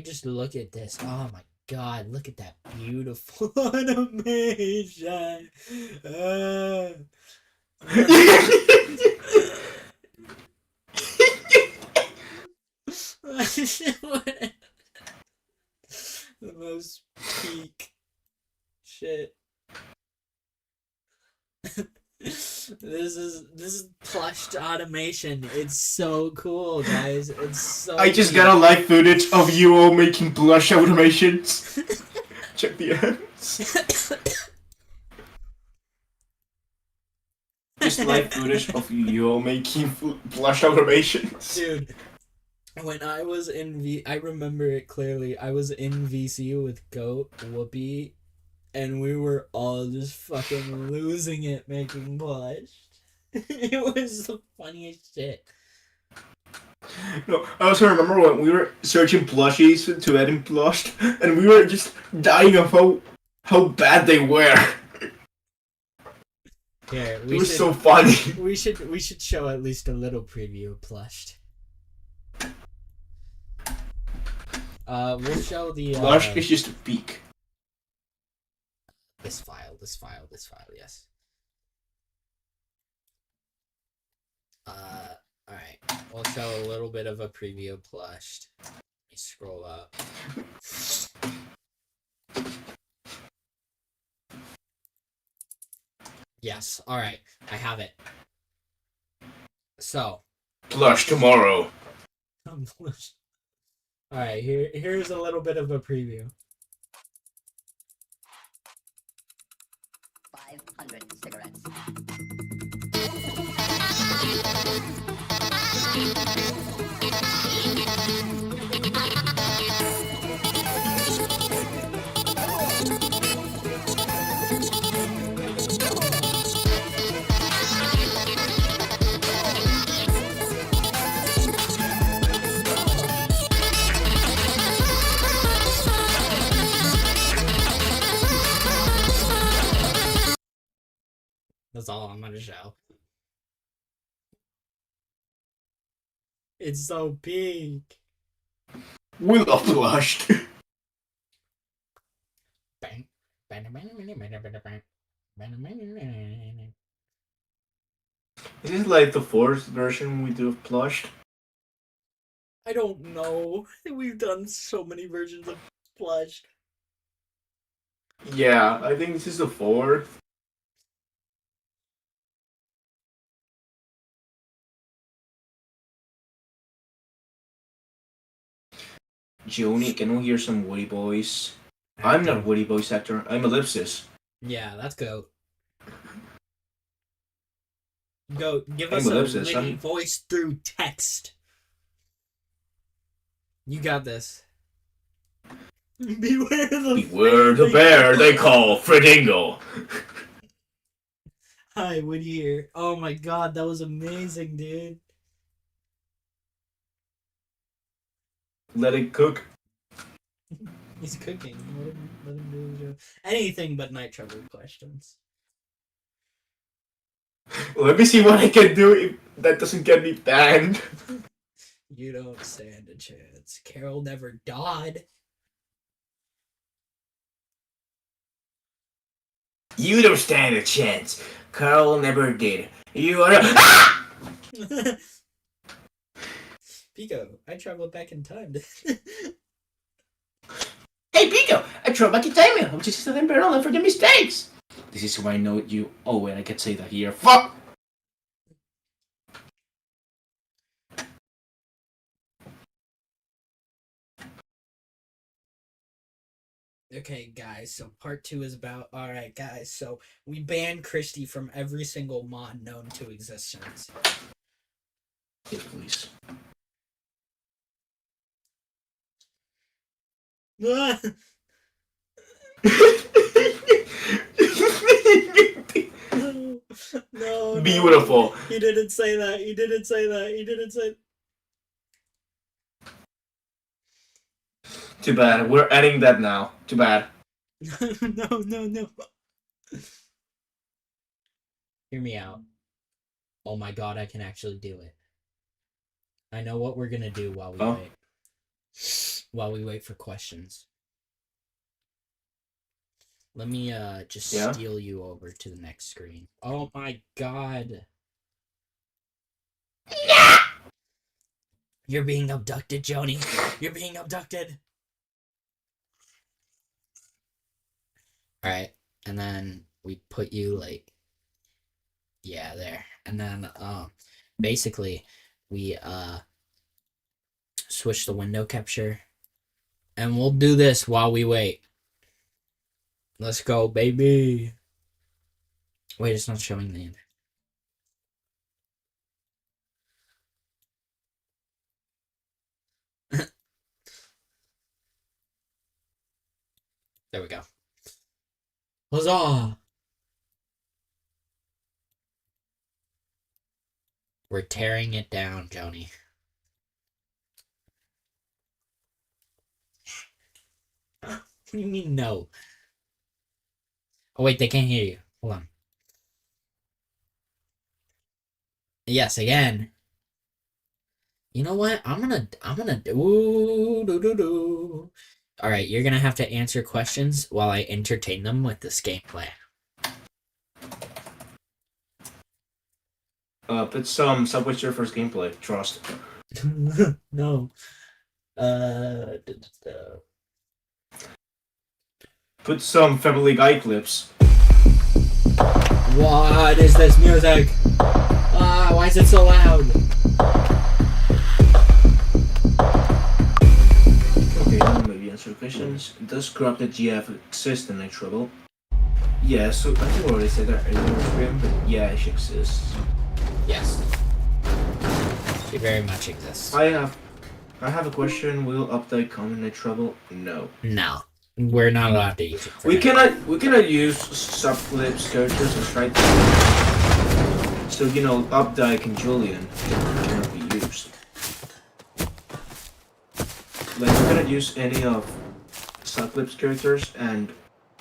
just look at this, oh my god, look at that beautiful animation. The most peak shit. This is Plushed automation. It's so cool, guys. It's so
I just got a live footage of you all making blush automations. Check the ends. Just live footage of you all making blush automations.
Dude, when I was in I remember it clearly. I was in VC with Goat, Whoopi, and we were all just fucking losing it making blush. It was the funniest shit.
No, I also remember when we were searching plushies to add in blushed, and we were just dying of how bad they were.
Here,
It was so funny.
We should show at least a little preview of Plushed. We'll show the
Blushed is just a peak.
this file, yes. Alright. We'll show a little bit of a preview of Plushed. Let me scroll up. Yes, alright. I have it. So.
Blush tomorrow.
Alright, here's a little bit of a preview.
500 cigarettes.
That's all I'm gonna show. It's so big.
We love blushed.
Bang.
Is this like the fourth version we do of blushed?
I don't know. We've done so many versions of Plushed.
Yeah, I think this is the fourth. Joni, can we hear some Whitty voice? I'm not Whitty voice actor. I'm Ellipsis.
Yeah, that's Goat. Goat, give
I'm
us a
Ellipsis.
Whitty voice through text. You got this. Beware
the bear they call Fredingo.
Hi, Whitty here. Oh my god, that was amazing, dude.
Let it cook.
He's cooking. Let him do his job. Anything but night travel questions.
Let me see what I can do if that doesn't get me banned.
You don't stand a chance. Carol never died.
You don't stand a chance. Carl never did. You are a
Pico, I traveled back in time.
Hey Pico, I traveled back in time. I'm just still in barrel for the mistakes. This is why I know you. Oh wait, I can say that here. Fuck.
Okay, guys, so part 2 is about... Alright, guys, so we banned Christy from every single mod known to existence.
Yes, please.
no, no.
Beautiful.
He didn't say that. He didn't say that. He didn't say...
Too bad. We're adding that now. Too bad.
No. Hear me out. Oh my god, I can actually do it. I know what we're gonna do while we wait. While we wait for questions. Let me just steal you over to the next screen. Oh my god. You're being abducted, Joni. You're being abducted. Alright, and then we put you like, yeah, there. And then basically we switch the window capture, and we'll do this while we wait. Let's go, baby. Wait, it's not showing the end. There we go. Huzzah! We're tearing it down, Joni. What do you mean, no? Oh, wait, they can't hear you. Hold on. Yes, again. You know what? I'm gonna do. All right, you're gonna have to answer questions while I entertain them with this gameplay.
Put some Subway Surfers gameplay. Trust.
No.
Put some Family Guy clips.
What is this music? Ah, why is it so loud?
Okay, now maybe answer questions. Does corrupted GF exist in Night Trouble? Yeah, so I think I already said that earlier, but yeah, it exists.
Yes. It very much exists.
I have a question. Will update come in Night Trouble? No.
No. We're not allowed to use it.
We cannot use subclips, characters, and strike. So you know, Updike and Julian cannot be used. Like we cannot use any of subclips characters, and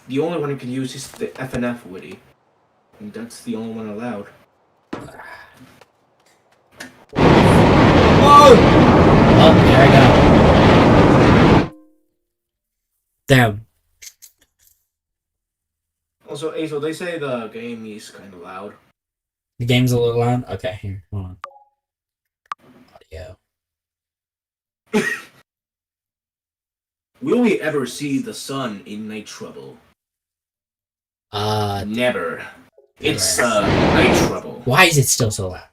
the only one you can use is the FNF Whitty, and that's the only one allowed.
Oh! Oh, there I go. Damn.
Also, so they say the game is kind of loud.
The game's a little loud? Okay, here, hold on. Audio.
Will we ever see the sun in Night Trouble? Never. It's Night Trouble.
Why is it still so loud?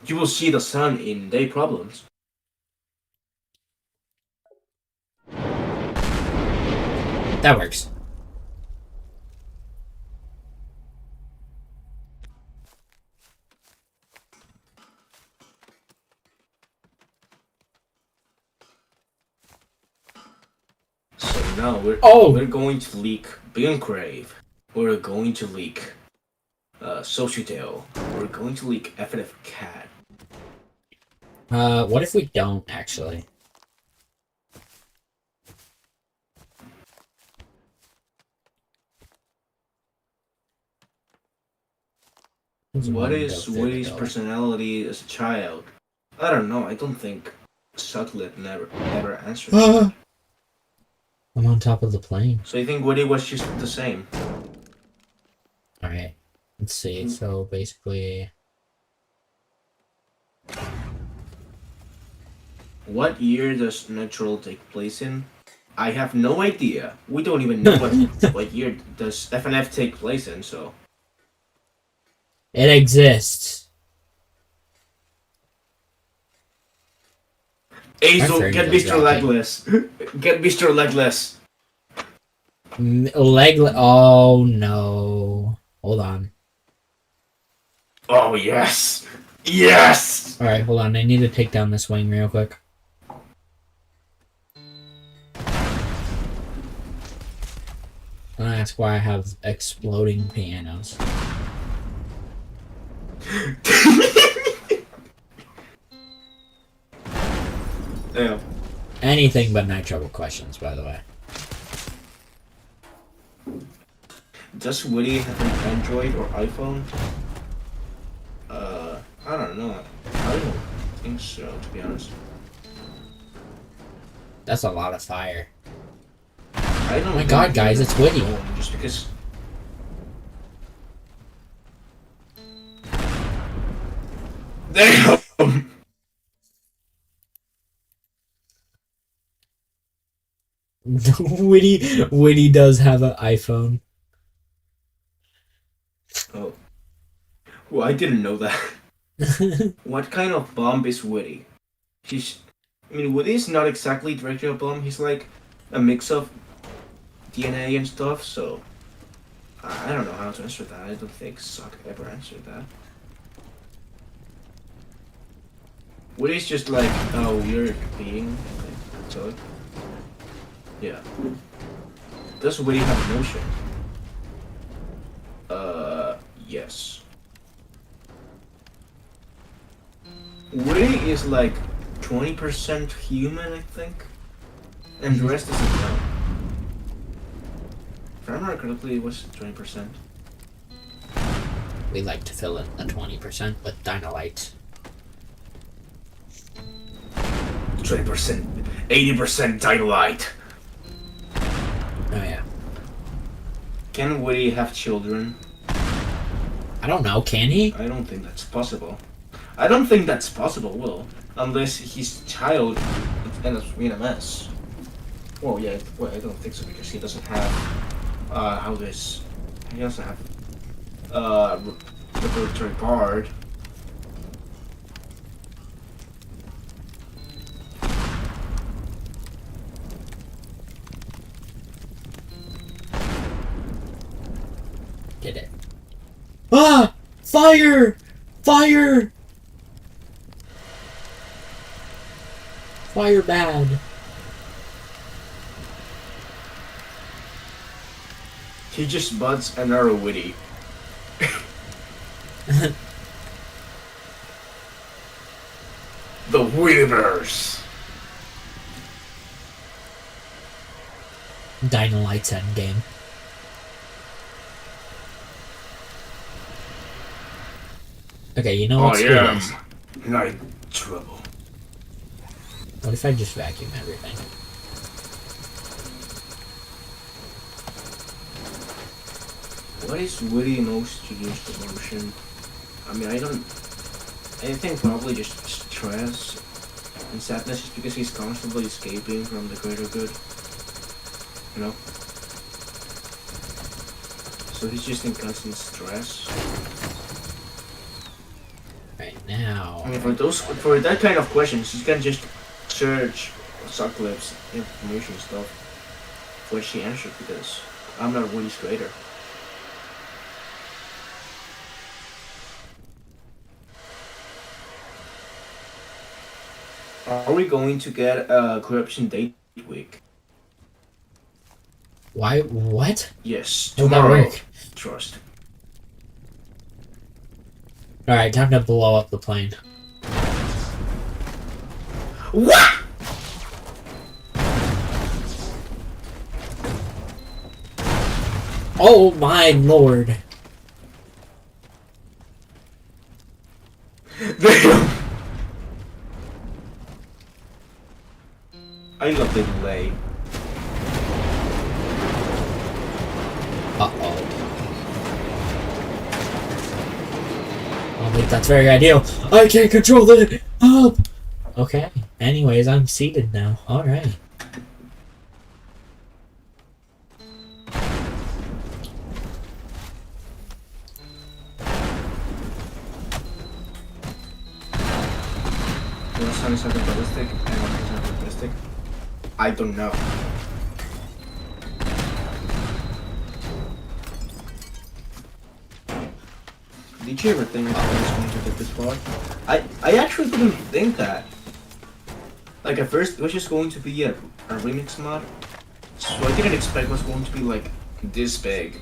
You will see the sun in Day Problems.
That works.
So now we're going to leak Crave. We're going to leak Societail. We're going to leak FNF Cat.
What if we don't actually?
What is Whitty's personality as a child? I don't know. I don't think Sutcliffe never answered that.
I'm on top of the plane.
So you think Whitty was just the same?
Alright. Let's see. So basically...
What year does Natural take place in? I have no idea. We don't even know what year does FNF take place in, so...
It exists.
Azel, get Mr. Legless. Get Mr. Legless.
Legless. Oh no. Hold on.
Oh yes. Yes.
Alright, hold on. I need to take down this wing real quick. And that's why I have exploding pianos.
Yeah.
Anything but Night Trouble questions, by the way.
Does Whitty have an Android or iPhone? I don't know. I don't think so, to be honest.
That's a lot of fire.
I don't
Oh my god, guys, it's Whitty.
Just because... Damn!
Whitty does have an iPhone.
Oh. Well, I didn't know that. What kind of bomb is Whitty? Whitty is not exactly directly a bomb. He's like a mix of DNA and stuff, so... I don't know how to answer that. I don't think Suck ever answered that. Woody's just like a weird being. So, yeah. Does Whitty have emotion? Yes. Whitty is like 20% human, I think. And the rest isn't know. If I remember correctly, it was 20%.
We like to fill in the 20% with dynamite.
20%, 80% dynamite.
Oh yeah.
Can Whitty have children?
I don't know, can he?
I don't think that's possible. I don't think that's possible, Will. Unless his child ends up being a mess. Well, yeah, well, I don't think so because he doesn't have, he doesn't have, repertory card.
Did it. Ah! Fire! Fire! Fire bad.
He just buds another Whitty. The Whittiverse.
Dynamite's endgame. Okay, you know what's good?
Night trouble.
What if I just vacuum everything?
What is Whitty most used emotion? I mean, I think probably just stress and sadness just because he's constantly escaping from the greater good. You know? So he's just in constant stress.
Right now.
I mean, for that kind of questions, you can just search Sucklips information stuff for she answered because I'm not Woody's creator. Are we going to get a corruption date week?
Why? What?
Yes,
How'd that
tomorrow.
work?
Trust.
Alright, time to blow up the plane.
What?
Oh my lord.
Damn. I love the delay.
Uh-oh. I don't think that's very ideal. I can't control the up. Okay. Anyways, I'm seated now. Alright.
One is ballistic and one is ballistic. I don't know. Did you ever think I was going to get this far? I actually didn't think that. Like at first it was just going to be a remix mod. So I didn't expect it was going to be like this big.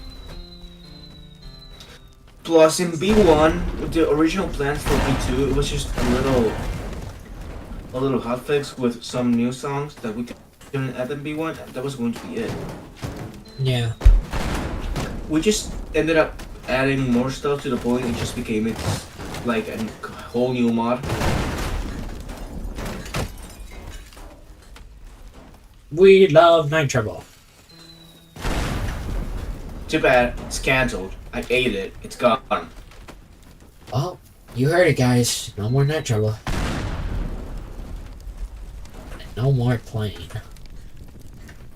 Plus in B1, with the original plans for B2, it was just a little hotfix with some new songs that we didn't add in B1. That was going to be it.
Yeah.
We just ended up adding more stuff to the point it just became like a whole new mod.
We love Night Trouble.
Too bad, it's cancelled. I ate it, it's gone.
Well, you heard it, guys. No more Night Trouble. No more plane.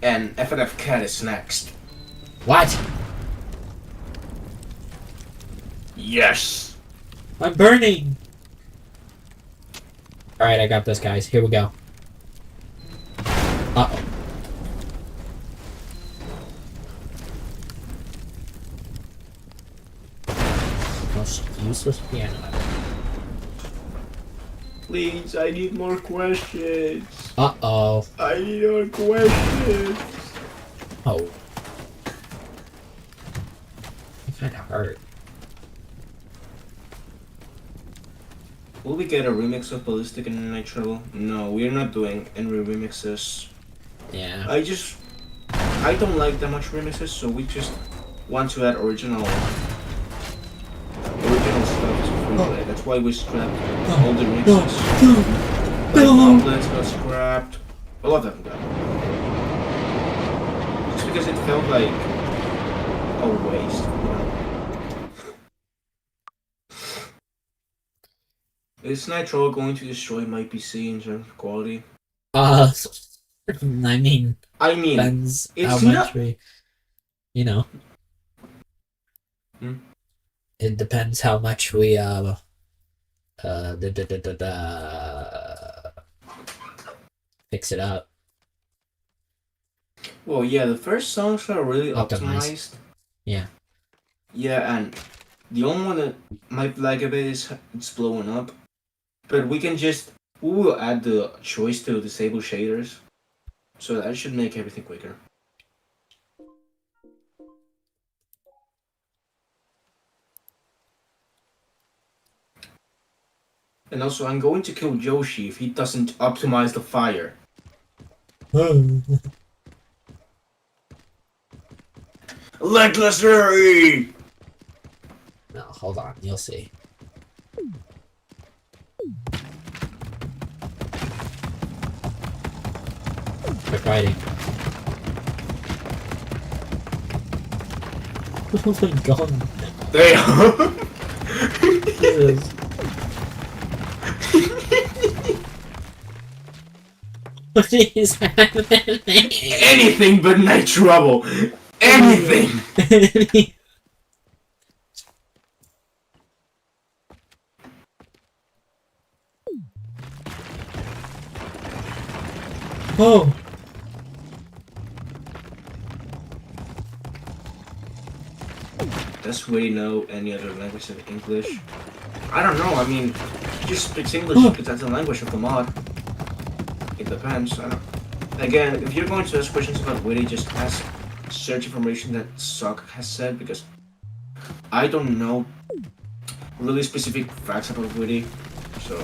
And FNF Cat is next.
What?
Yes!
I'm burning! Alright, I got this, guys. Here we go. Uh-oh. Most useless piano ever.
Please, I need more questions.
Uh-oh.
I need more questions.
Oh. hurt.
Will we get a remix of Ballistic and Night Trouble? No, we're not doing any remixes.
Yeah.
I don't like that much remixes, so we just want to add original stuff to free play. That's why we scrapped all the remixes. Like Omelets got scrapped. A lot of them got. Just because it felt like a waste, you know. Is Nitro going to destroy my PC in terms of quality?
I mean, depends
it's
how much we, you know. It depends how much we fix it up.
Well, yeah, the first songs are really optimized.
Yeah.
Yeah, and the only one that might lag a bit is it's blowing up. But we will add the choice to disable shaders. So that should make everything quicker. And also, I'm going to kill Yoshi if he doesn't optimize the fire. Legless Larry!
No, hold on, you'll see. They're fighting. Oh my god.
They are.
Jesus. What is happening?
Anything but Night Trouble. Anything.
Oh.
Does Whitty know any other language than English? I don't know. I mean, he just speaks English because that's the language of the mod. It depends. I don't. Again, if you're going to ask questions about Whitty, just ask search information that Sock has said because I don't know really specific facts about Whitty. So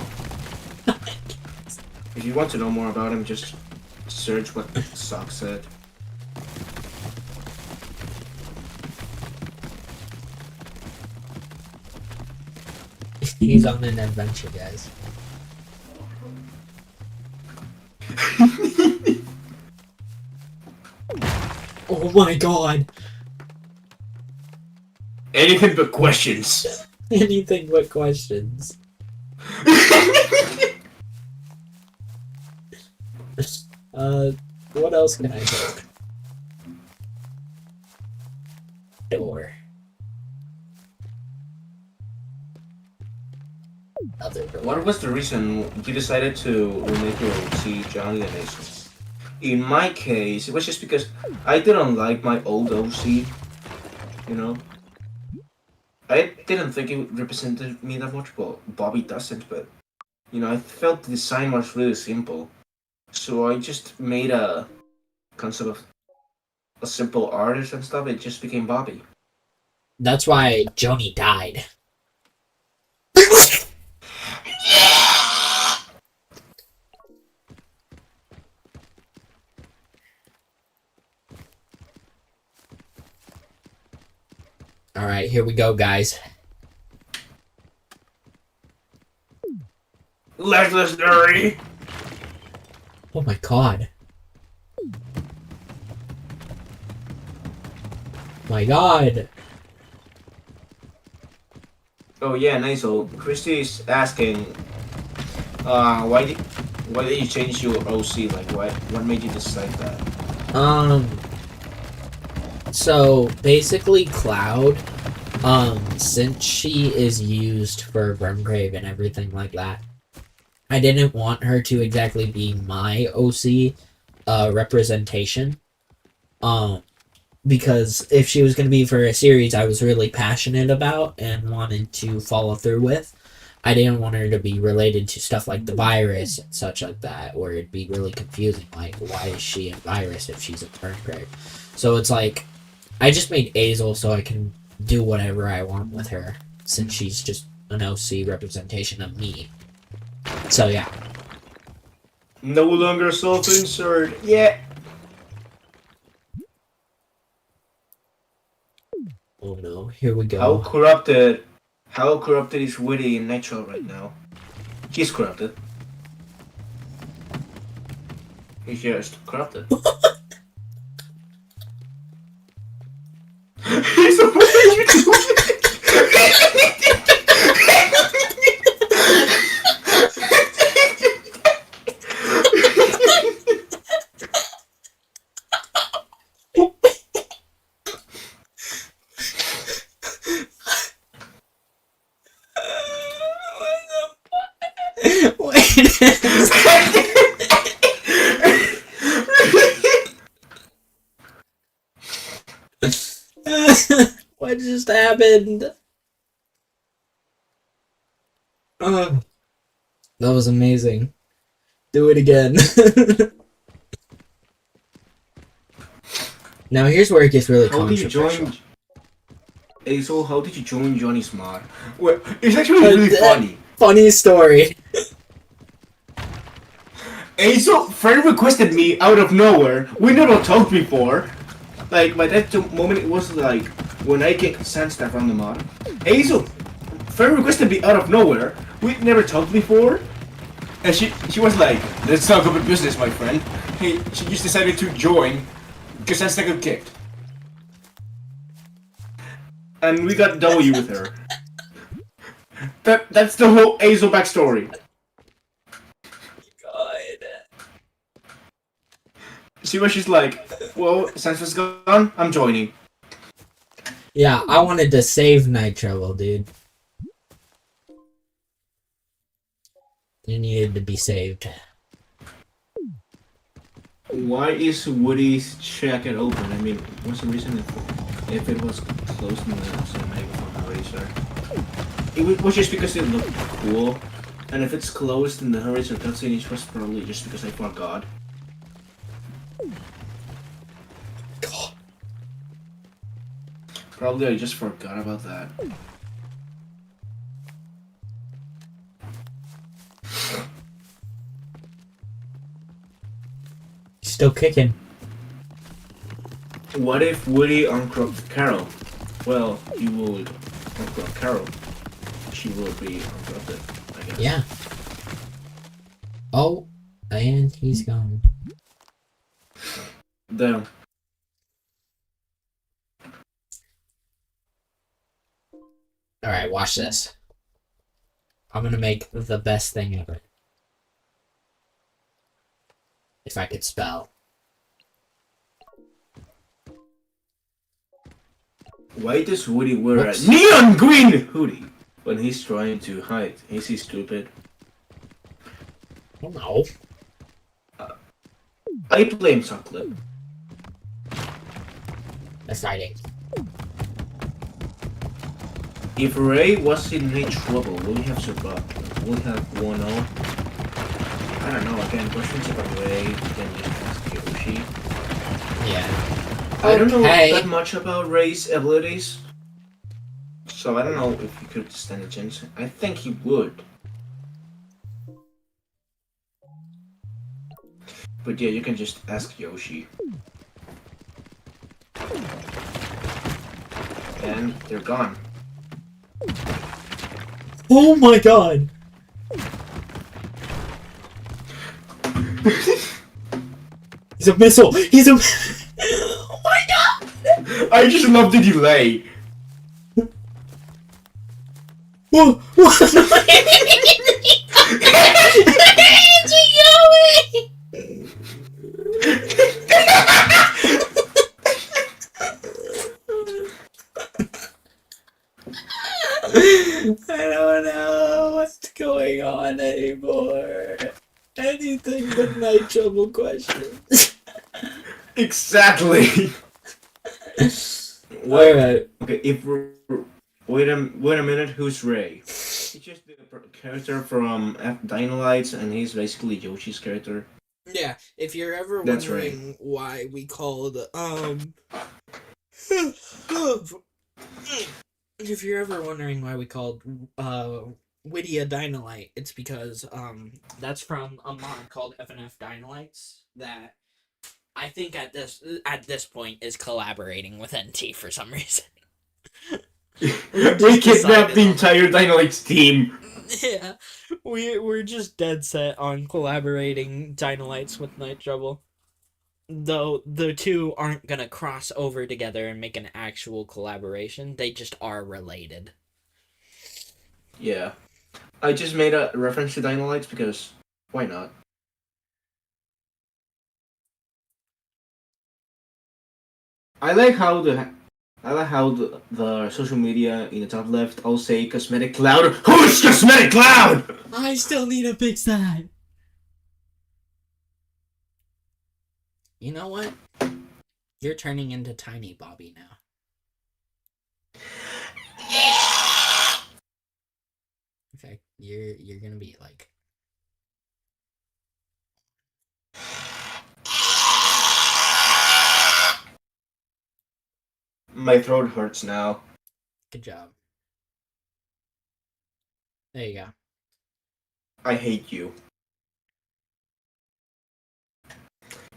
if you want to know more about him, just search what Sock said.
He's on an adventure, guys. Oh my god.
Anything but questions.
Anything but questions. What else can I take? Door. Other door.
What was the reason you decided to remake your OC Johnny and Ace? In my case, it was just because I didn't like my old OC, you know? I didn't think it represented me that much. Well, Bobby doesn't, but, you know, I felt the design was really simple. So I just made a concept of a simple artist and stuff. It just became Bobby.
That's why Joni died. Alright, here we go, guys.
Legendary!
Oh my god. My god.
Oh yeah, nice. So Christy's asking, why did you change your OC? Like, what made you decide that?
So basically, Cloud, since she is used for Grimgrave and everything like that, I didn't want her to exactly be my OC representation. Because if she was going to be for a series I was really passionate about and wanted to follow through with, I didn't want her to be related to stuff like the virus and such like that, or it'd be really confusing, like, why is she a virus if she's a Grimgrave? So it's like, I just made Azel so I can do whatever I want with her, since she's just an OC representation of me. So yeah.
No longer self-insert. Yeah.
Oh no, here we go.
How corrupted is Whitty in Nitro right now? He's corrupted. He's just corrupted. So what are you doing?
What just happened? That was amazing. Do it again. Now here's where it gets really controversial.
Hey, so how did you join Johnny's mod? Well, it's actually really funny.
Funny story.
Hey, so friend requested me out of nowhere. We never talked before. Like, by that moment, it was like when I kicked Sandstaff from the mod. Hey, so friend requested me out of nowhere. We never talked before. And she was like, let's talk about business, my friend. Hey, she just decided to join because Sandstaff got kicked. And we got W with her. That's the whole Azo backstory.
God.
See what she's like, well, Sansa's gone, I'm joining.
Yeah, I wanted to save Night Trouble, dude. You needed to be saved.
Why is Woody's jacket open? I mean, what's the reason if it was closed in the cinematic from Eraser? It was just because it looked cool. And if it's closed in the Eraser cutscene, it was probably just because I forgot.
God.
Probably I just forgot about that.
Still kicking.
What if Woody uncropped Carol? Well, he would uncrop Carol. She will be uncorrupted, I guess.
Yeah. Oh, and he's gone.
Damn.
Alright, watch this. I'm gonna make the best thing ever. If I could spell.
Why does Woody wear
Whoops.
a neon green hoodie when he's trying to hide? Is he stupid?
I don't know.
I blame chocolate.
That's fighting.
If Ray was in any trouble, would he have survived? Would he have 1-0? I don't know, again, questions about Ray, then just ask Yoshi.
Yeah.
I don't know that much about Ray's abilities, so I don't know if he could stand a chance. I think he would. But yeah, you can just ask Yoshi. And they're gone.
Oh my god! He's a missile! He's a... Oh my god!
I just love the delay.
Whoa! I don't know what's going on anymore. Anything but Night Trouble questions.
Exactly.
Alright.
Okay, if wait a minute, who's Ray? He's just the character from Dynalites, and he's basically Yoshi's character.
Yeah, if you're ever
That's
wondering why we called If you're ever wondering why we called Whitty a Dynalite, it's because that's from a mod called FNF Dynalites that I think at this point is collaborating with NT for some reason.
We kidnapped the entire Dynalites team.
Yeah, we're just dead set on collaborating Dynalites with Night Trouble. Though the two aren't gonna cross over together and make an actual collaboration, they just are related.
Yeah. I just made a reference to Dynalites because why not? I like how the social media in the top left all say cosmetic cloud. Who's cosmetic cloud?
I still need to fix that. You know what? You're turning into Tiny Bobby now. Okay, you're gonna be like.
My throat hurts now.
Good job. There you go.
I hate you.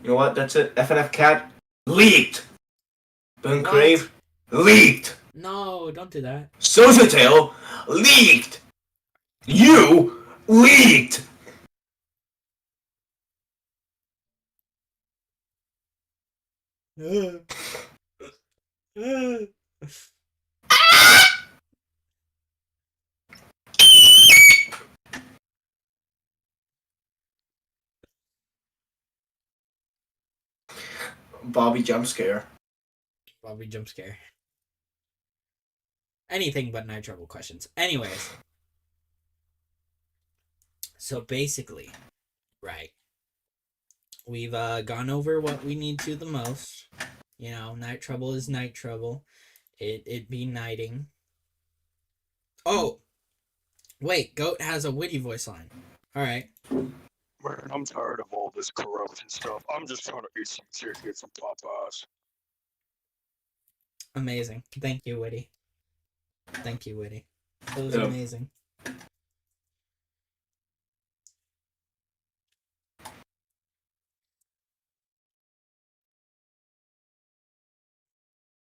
You know what? That's it. FNF Cat leaked. Bone Crave leaked.
No, don't do that.
Societail leaked. You leaked. Bobby jump scare.
Bobby jump scare. Anything but Night Trouble questions. Anyways. So basically, right. We've gone over what we need to the most. You know, Night Trouble is Night Trouble. It be nighting. Oh! Wait, Goat has a Whitty voice line. Alright.
Man, I'm tired of all this corruption stuff. I'm just trying to eat some chickens and Popeyes.
Amazing. Thank you, Whitty. Thank you, Whitty. It was amazing.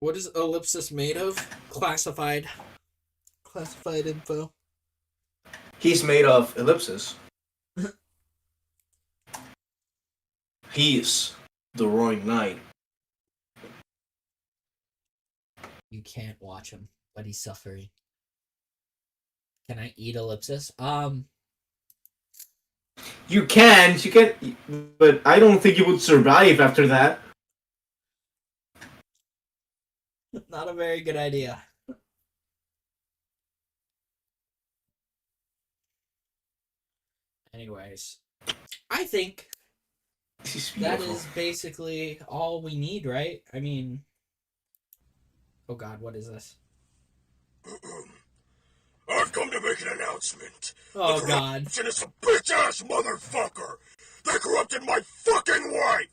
What is Ellipsis made of? Classified info.
He's made of ellipses. He's the Roaring Knight.
You can't watch him, but he's suffering. Can I eat ellipsis?
You can, but I don't think you would survive after that.
Not a very good idea. Anyways, I think that is basically all we need, right? I mean, oh God, what is this?
I've come to make an announcement.
Oh God.
The is a bitch-ass motherfucker. They corrupted my fucking wife.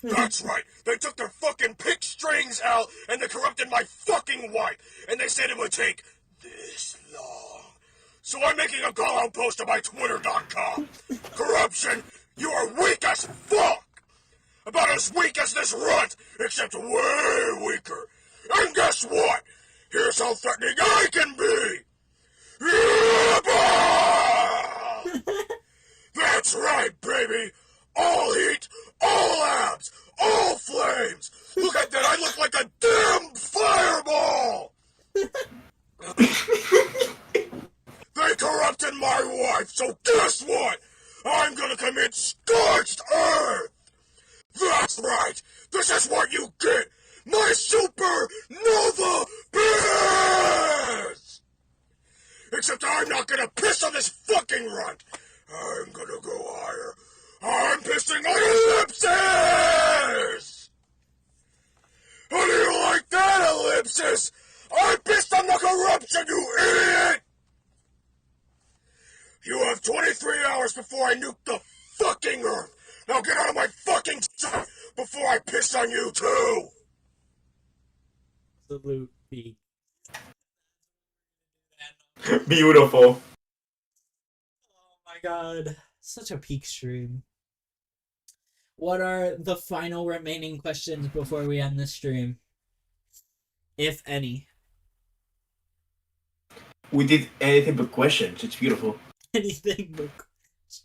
That's right. They took their fucking pick strings out and they corrupted my fucking wife. And they said it would take this long. So I'm making a call-out post on my Twitter.com. Corruption, you are weak as fuck. About as weak as this runt, except way weaker. And guess what? Here's how threatening I can be. That's right, baby. All heat, all abs, all flames. Look at that. I look like a damn fireball. They corrupted my wife, so guess what? I'm gonna commit scorched earth. That's right. This is what you get. My supernova piss! Except I'm not gonna piss on this fucking runt. I'm gonna go higher. I'm pissing on ellipses! How do you like that, ellipsis? I pissed on the corruption, you idiot! You have 23 hours before I nuke the fucking earth. Now get out of my fucking sight before I piss on you too!
Salute me.
Beautiful.
Oh my god. Such a peak stream. What are the final remaining questions before we end the stream? If any.
We did anything but questions. It's beautiful.
Anything but questions.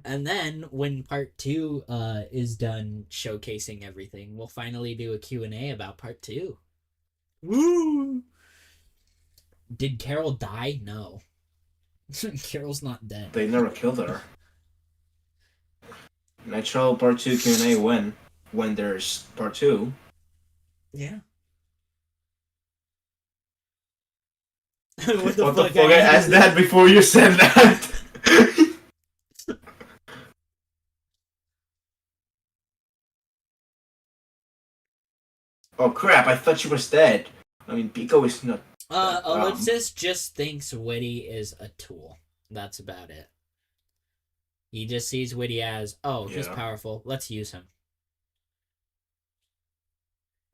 And then when part 2 is done showcasing everything, we'll finally do a Q&A about part 2. Woo! Did Carol die? No. Carol's not dead.
They never killed her. Natural part 2 Q&A when there's part 2.
Yeah. What
the fuck? I asked that before you said that. Oh crap, I thought she was dead. I mean, Pico is not...
Ellipsis just thinks Whitty is a tool. That's about it. He just sees Whitty as, oh, he's powerful. Let's use him.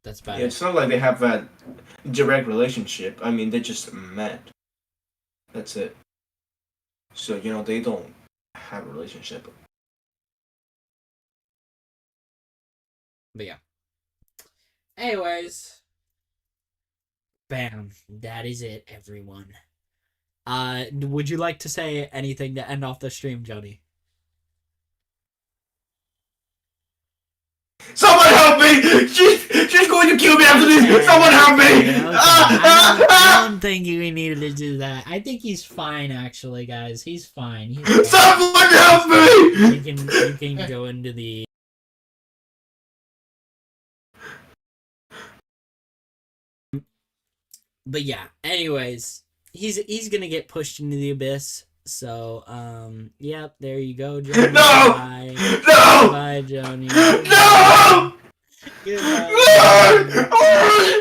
That's about it.
It's not like they have a direct relationship. I mean, they just met. That's it. So, they don't have a relationship.
But yeah. Anyways. Bam. That is it, everyone. Would you like to say anything to end off the stream, Jody?
Someone help me! She's going to kill me after this! Someone help me!
Okay. I don't think you needed to do that. I think he's fine, actually, guys. He's fine. He's fine.
Someone help me!
You can go into the... But yeah, anyways, he's gonna get pushed into the abyss. So, yep, there you go, Johnny.
No!
Bye.
No!
Bye, Johnny.
No!
Goodbye.
No!